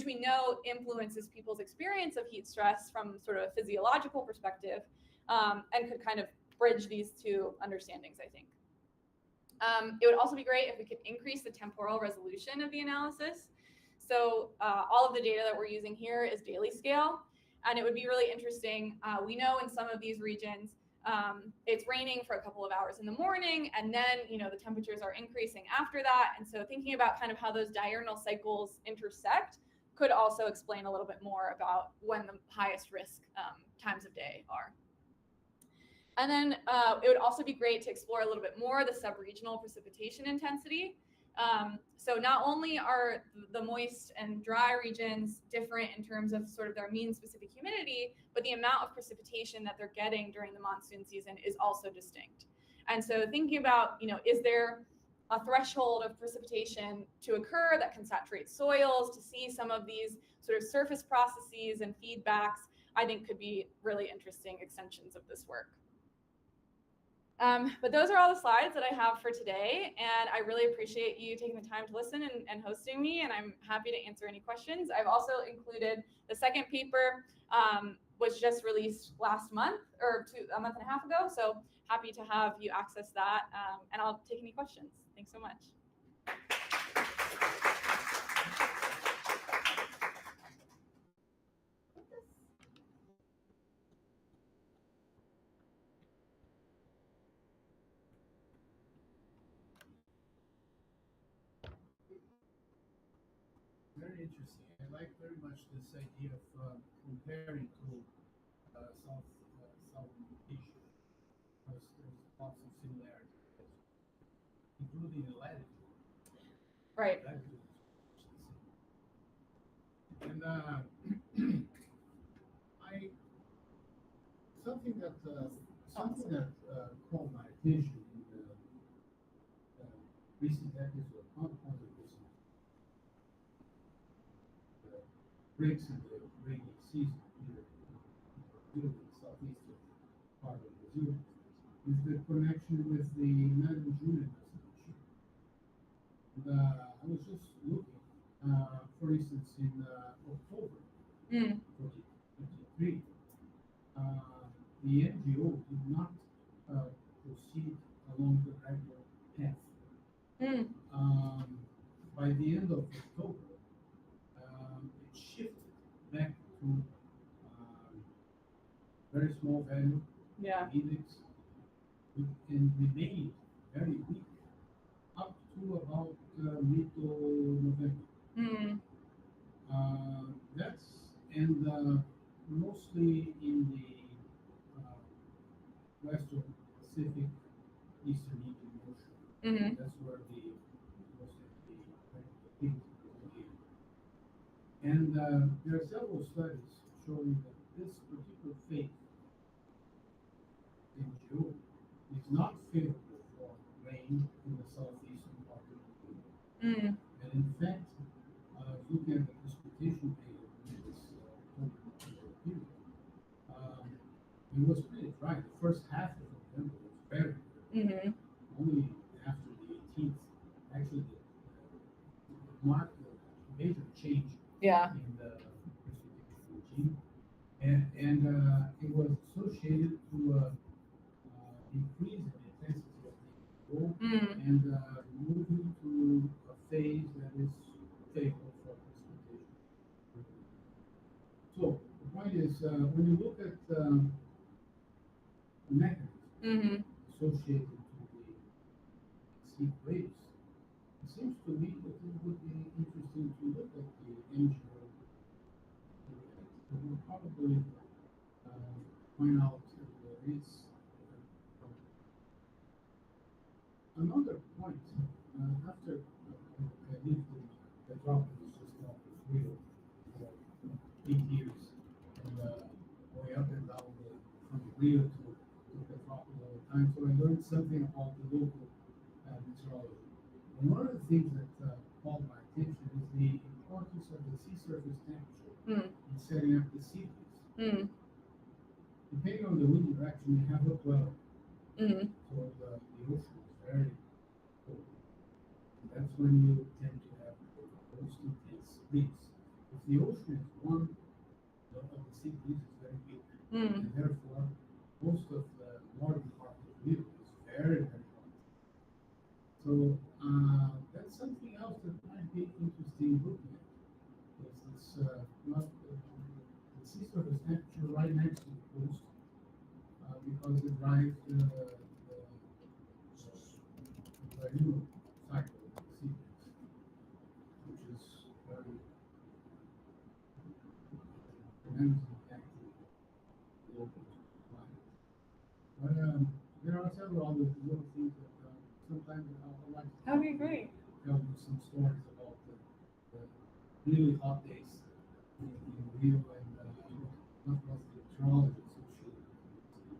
we know influences people's experience of heat stress from sort of a physiological perspective, and could kind of bridge these two understandings, I think. It would also be great if we could increase the temporal resolution of the analysis. So all of the data that we're using here is daily scale, and it would be really interesting. We know in some of these regions, it's raining for a couple of hours in the morning, and then the temperatures are increasing after that. And so thinking about kind of how those diurnal cycles intersect could also explain a little bit more about when the highest risk times of day are. And then it would also be great to explore a little bit more the sub-regional precipitation intensity. So not only are the moist and dry regions different in terms of sort of their mean specific humidity, but the amount of precipitation that they're getting during the monsoon season is also distinct. And so thinking about, is there a threshold of precipitation to occur that can saturate soils, to see some of these sort of surface processes and feedbacks, I think could be really interesting extensions of this work. But those are all the slides that I have for today, and I really appreciate you taking the time to listen and hosting me, and I'm happy to answer any questions. I've also included the second paper, was just released last month, or a month and a half ago, so happy to have you access that, and I'll take any questions. Thanks so much. Very interesting. I like very much this idea of comparing to Southern Asia, because there's lots of similarities, including the latitude. Right. Latitude is the same. And something that caught my attention in the recent episode, not recent, breaks in the rainy season here in the southeastern part of Brazil, is the connection with the Monsoon distribution. I was just looking, for instance, in October 2023, the NGO did not proceed along the regular path. By the end of October, it shifted back to very small value index, and remained very weak up to about mid-November. And mostly in the Western Pacific, Eastern Indian Ocean. That's where most of the things are located. And there are several studies showing that this particular phase in June is not favorable for rain in the southeastern part of the world. And in fact, looking at the precipitation data in this period, it was pretty dry. The first half of November was very good. Only after the 18th, actually, it marked a major change in the precipitation regime, and it was associated to increase in the intensity of the cold and moving to a phase that is favorable for precipitation. So the point is, when you look at the mechanism associated to the heat waves, it seems to me that it would be interesting to look at the NGO. It will probably point out that there is Rio to Petrópolis all the time, so I learned something about the local meteorology. And one of the things that caught my attention is the importance of the sea surface temperature in setting up the sea breeze. Depending on the wind direction, you have upwelling. So the ocean is very cold. And that's when you tend to have the most intense breeze. If the ocean is warm, the sea breeze is very weak. And therefore, most of the northern part of Rio is very, very hot. So that's something else that might be interesting looking at. Is this not the sea surface temperature right next to the coast, because it drives the cycle of the sea breeze, which is very tremendously active local climate. But there are several other little things that sometimes I like to That'd be great. tell you some stories about the really hot days in Rio and what was the meteorology associated with it.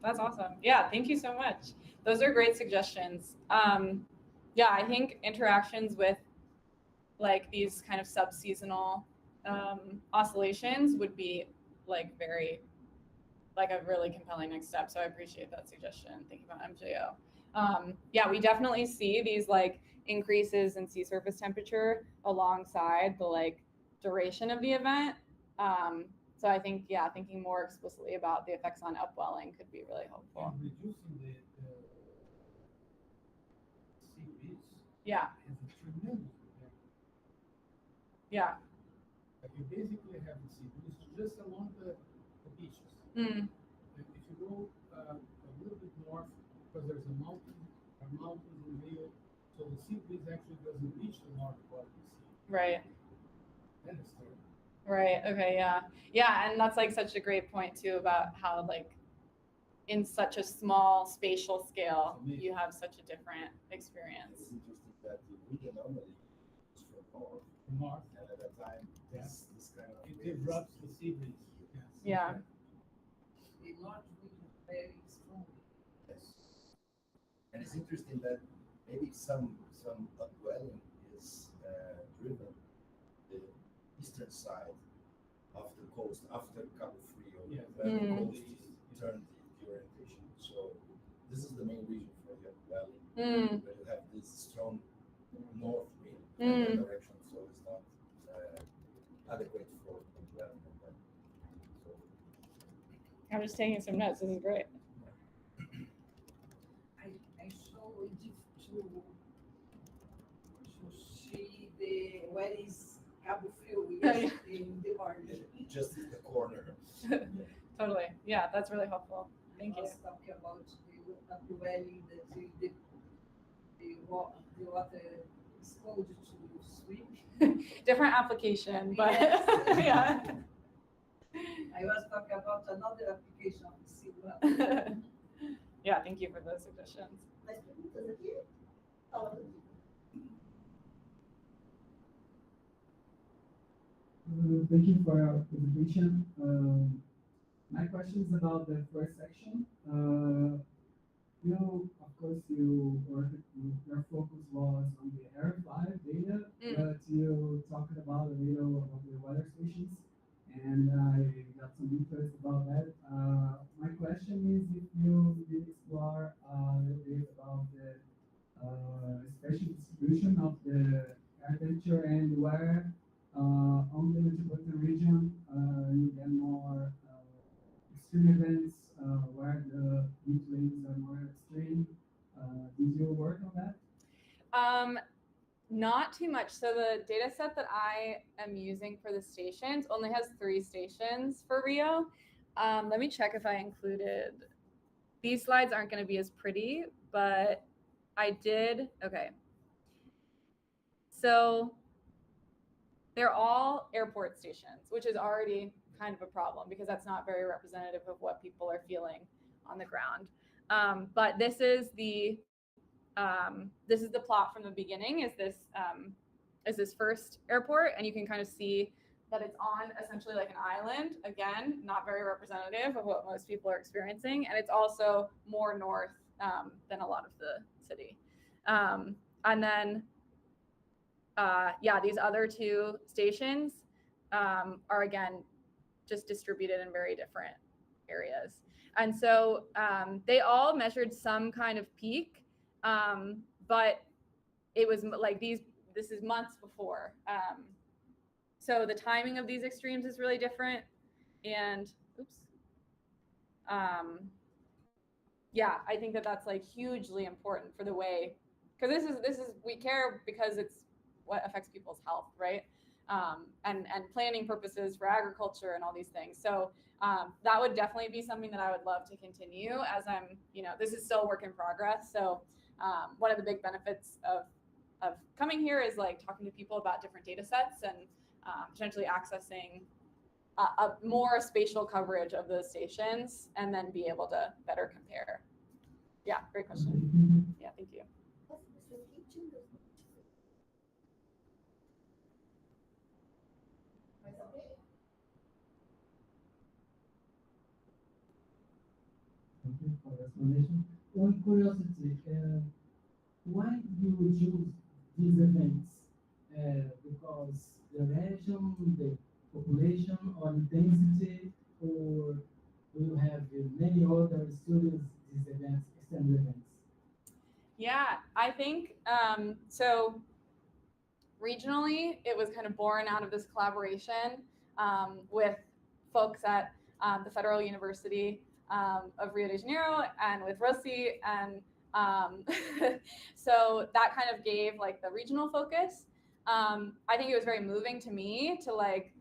That's awesome. Yeah, thank you so much. Those are great suggestions. Yeah, I think interactions with like these kind of sub-seasonal oscillations would be like a really compelling next step. So I appreciate that suggestion. Thinking about MJO. Yeah, we definitely see these like increases in sea surface temperature alongside the like duration of the event. So I think, yeah, thinking more explicitly about the effects on upwelling could be really helpful. And reducing the sea breeze Yeah, has a tremendous effect. yeah. Like you basically have the sea breeze just along the beaches. Mm. And if you go a little bit north, because there's mountains in Rio, so the sea breeze actually doesn't reach the north part of the sea. Right. Then it's terrible. Right. Okay. Yeah. Yeah. And that's like such a great point too about how like in such a small spatial scale, you have such a different experience. It's interesting that the wind anomaly is from north. From north. And at that time, this kind of It disrupts the sea breeze. Yes. Yeah. The north wind is very strong. Yes. And it's interesting that maybe some upwelling is driven the eastern side of the coast after Cabo Frio, Yes. where the coast turned the orientation. So this is the main reason for the upwelling, where you have this strong north wind in that direction, so it's not adequate for upwelling. So I'm just taking some notes. This is great. I show it to see the where is Cabo Frio is in the morning. just in the corner. Totally. Yeah, that's really helpful. Thank you. I was talking about the upwelling that the water is cold to swim. Different application, but Yes. yeah. I was talking about another application of the sea water. Yeah, thank you for those suggestions. Mais perguntas aqui? Fala. Thank you for your presentation. My question is about the first section. Of course, your focus was on the Air5 data, but you talked about a little about the weather stations, and I got some interest about that. My question is if you did explore a little bit about the spatial distribution of the air temperature and where on the metropolitan region you get more extreme events where the heat waves are more extreme. Did you work on that? Not too much. So the data set that I am using for the stations only has 3 stations for Rio. Let me check if I included. These slides aren't going to be as pretty, but I did. Okay. So they're all airport stations, which is already kind of a problem because that's not very representative of what people are feeling on the ground. But this is the plot from the beginning. Is this first airport, and you can kind of see that it's on essentially like an island. Again, not very representative of what most people are experiencing. And it's also more north than a lot of the city. And then, yeah, these other two stations are, again, just distributed in very different areas. And so they all measured some kind of peak, but it was like this is months before. So the timing of these extremes is really different. And oops. Yeah, I think that that's like hugely important for the way, because this is we care because it's what affects people's health, right? And planning purposes for agriculture and all these things. So that would definitely be something that I would love to continue as I'm, this is still a work in progress. So one of the big benefits of coming here is like talking to people about different data sets and potentially accessing a more spatial coverage of those stations and then be able to better compare. Yeah, great question. Yeah, thank you. Thank you for the explanation. One curiosity, why do you choose these events? Because the region, the population, or density, or do you have many other studies these events, external events? Yeah, I think so. Regionally, it was kind of born out of this collaboration with folks at the Federal University of Rio de Janeiro and with Rossi, and so that kind of gave like the regional focus. I think it was very moving to me to like,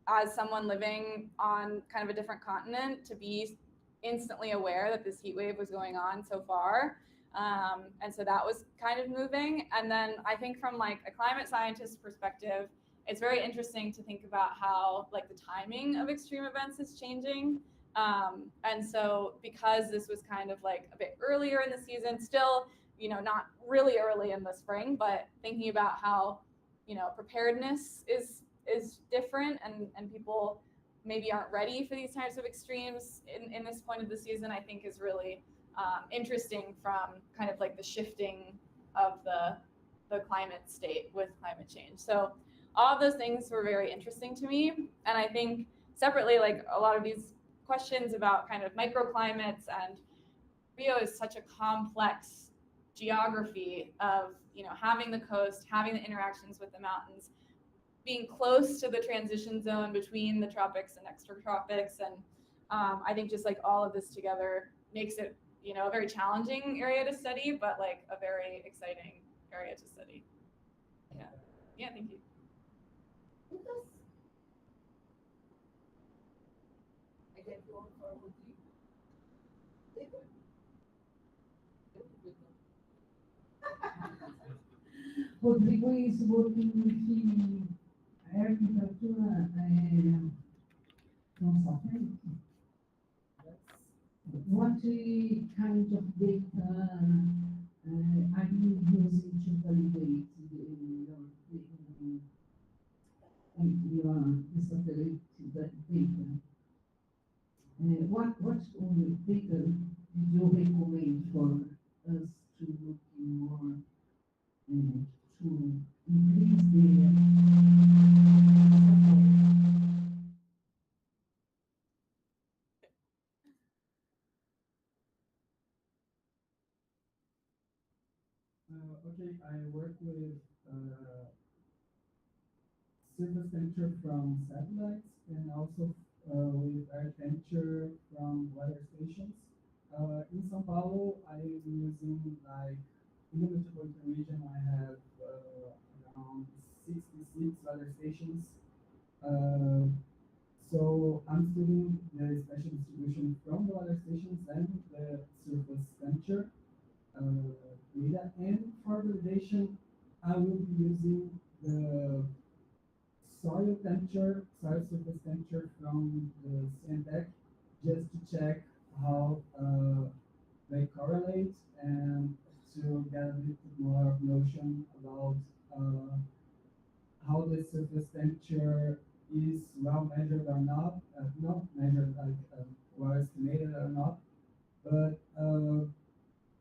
as someone living on kind of a different continent, to be instantly aware that this heat wave was going on so far. And so that was kind of moving. And then I think from like a climate scientist perspective, it's very interesting to think about how like the timing of extreme events is changing. And so because this was kind of like a bit earlier in the season, still, not really early in the spring, but thinking about how, preparedness is different and people maybe aren't ready for these types of extremes in this point of the season, I think is really interesting from kind of like the shifting of the climate state with climate change. So all of those things were very interesting to me. And I think separately, like a lot of these questions about kind of microclimates, and Rio is such a complex geography of, having the coast, having the interactions with the mountains, being close to the transition zone between the tropics and extratropics. And I think just like all of this together makes it, a very challenging area to study, but like a very exciting area to study. Yeah. Yeah, thank you. Rodrigo is working with the air temperature from South America. What kind of data are you using to validate your satellite data? What data did you recommend for us to look more to increase Okay, I work with surface temperature from satellites and also with air temperature from weather stations. In São Paulo, I am using like in the metropolitan region, I have around 66 weather stations. So I'm studying the spatial distribution from the weather stations and the surface temperature data. And for validation, I will be using the soil temperature, soil surface temperature from the CNTech, just to check how they correlate and to get a little more notion about how the surface temperature is well measured or not, not measured, like well estimated or not. But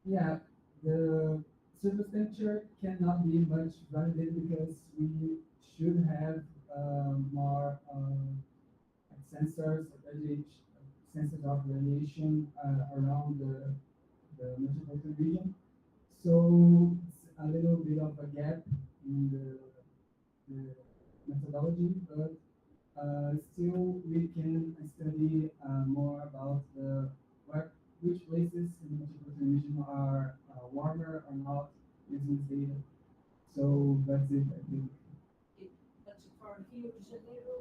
yeah, the surface temperature cannot be much validated because we should have more sensors, sensors of radiation around the metropolitan region. So it's a little bit of a gap in the methodology, but still we can study more about which places in the metropolitan region are warmer or not using this data. So that's it, I think. But for Rio de Janeiro,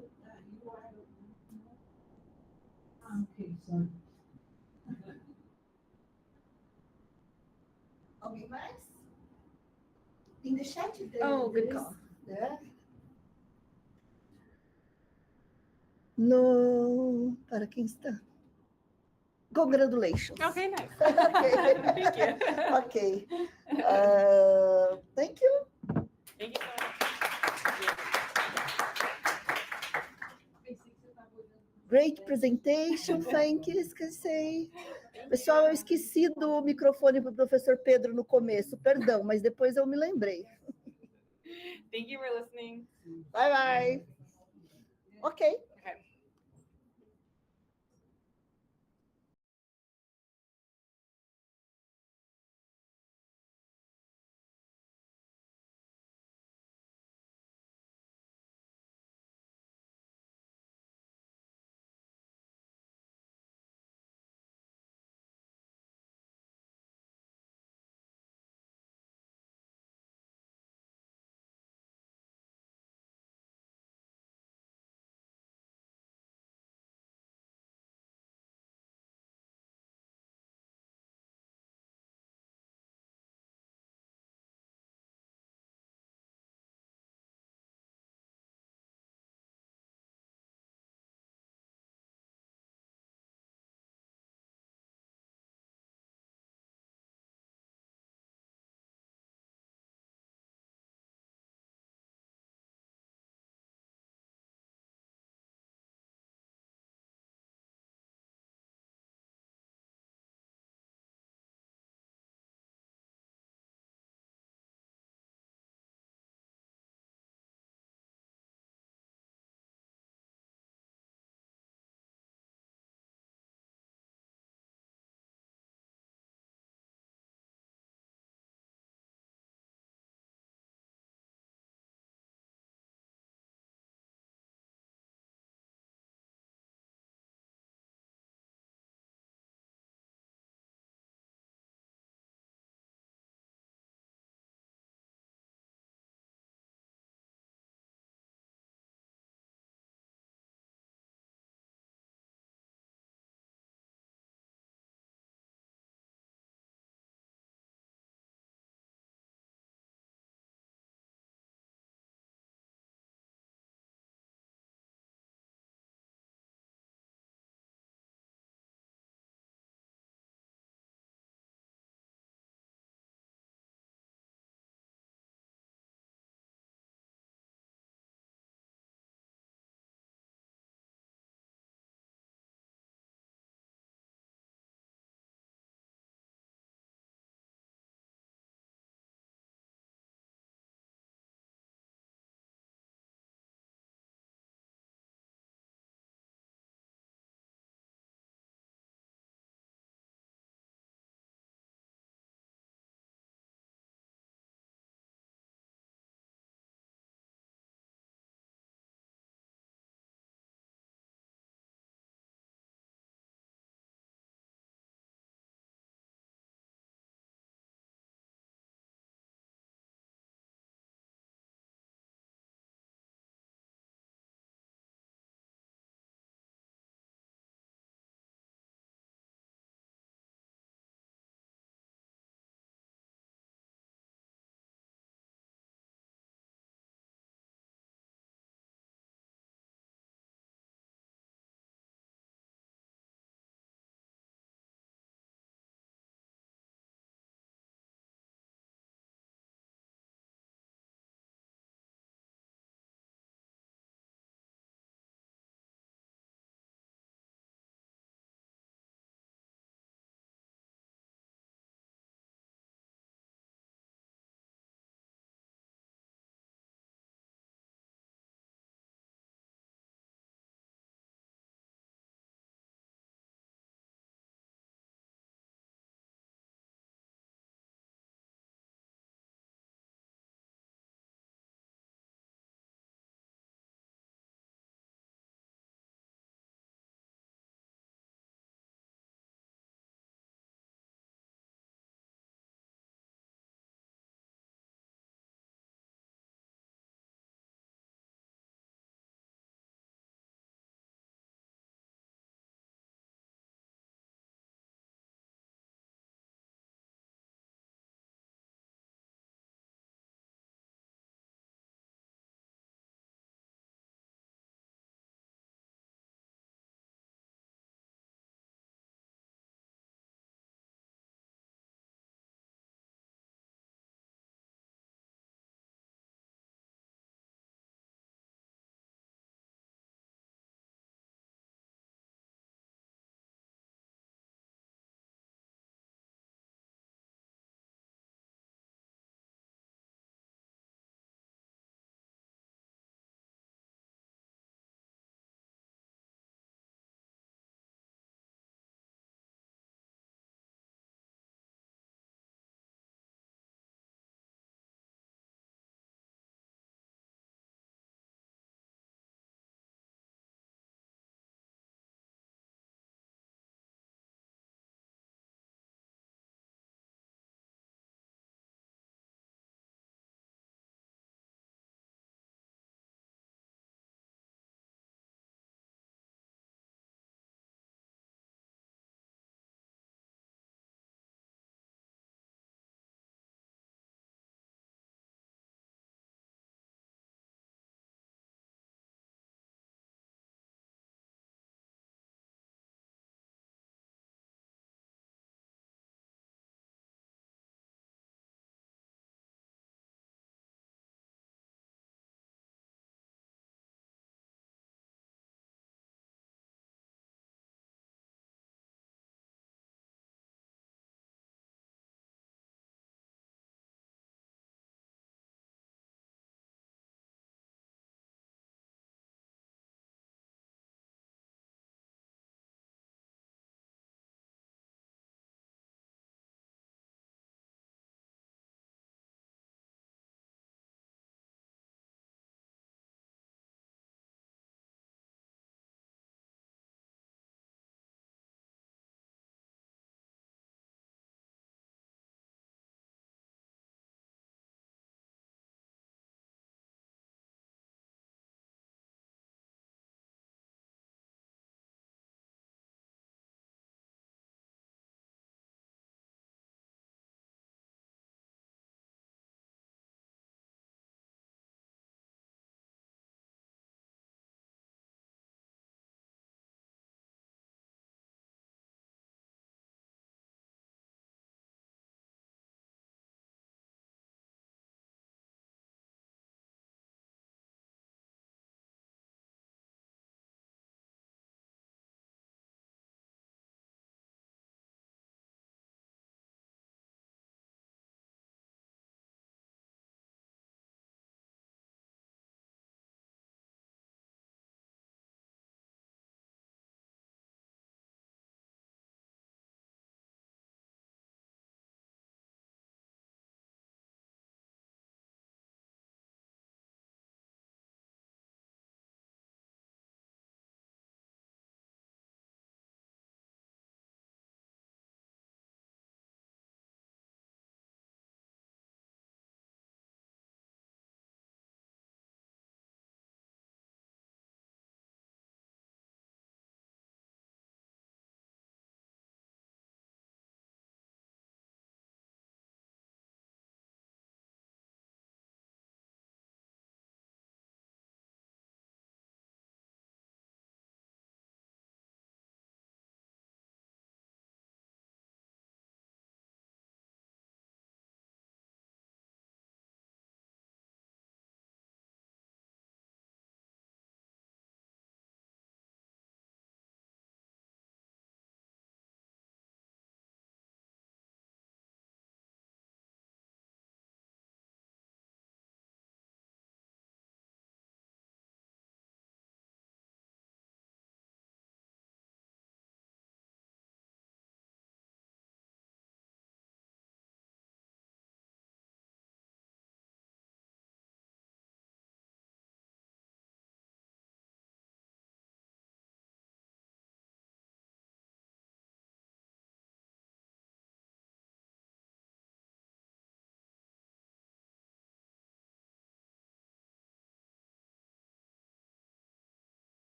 you are. Okay, sorry. Alguém mais? In the chat, Oh, good call. Yeah. No, para quem está? Congratulations. Okay, nice. Okay. Thank you. Okay. Thank you. Thank you so much. Great presentation, thank you, esqueci. Pessoal, eu esqueci do microfone para o professor Pedro no começo, perdão, mas depois eu me lembrei. Thank you for listening. Bye, bye. Ok.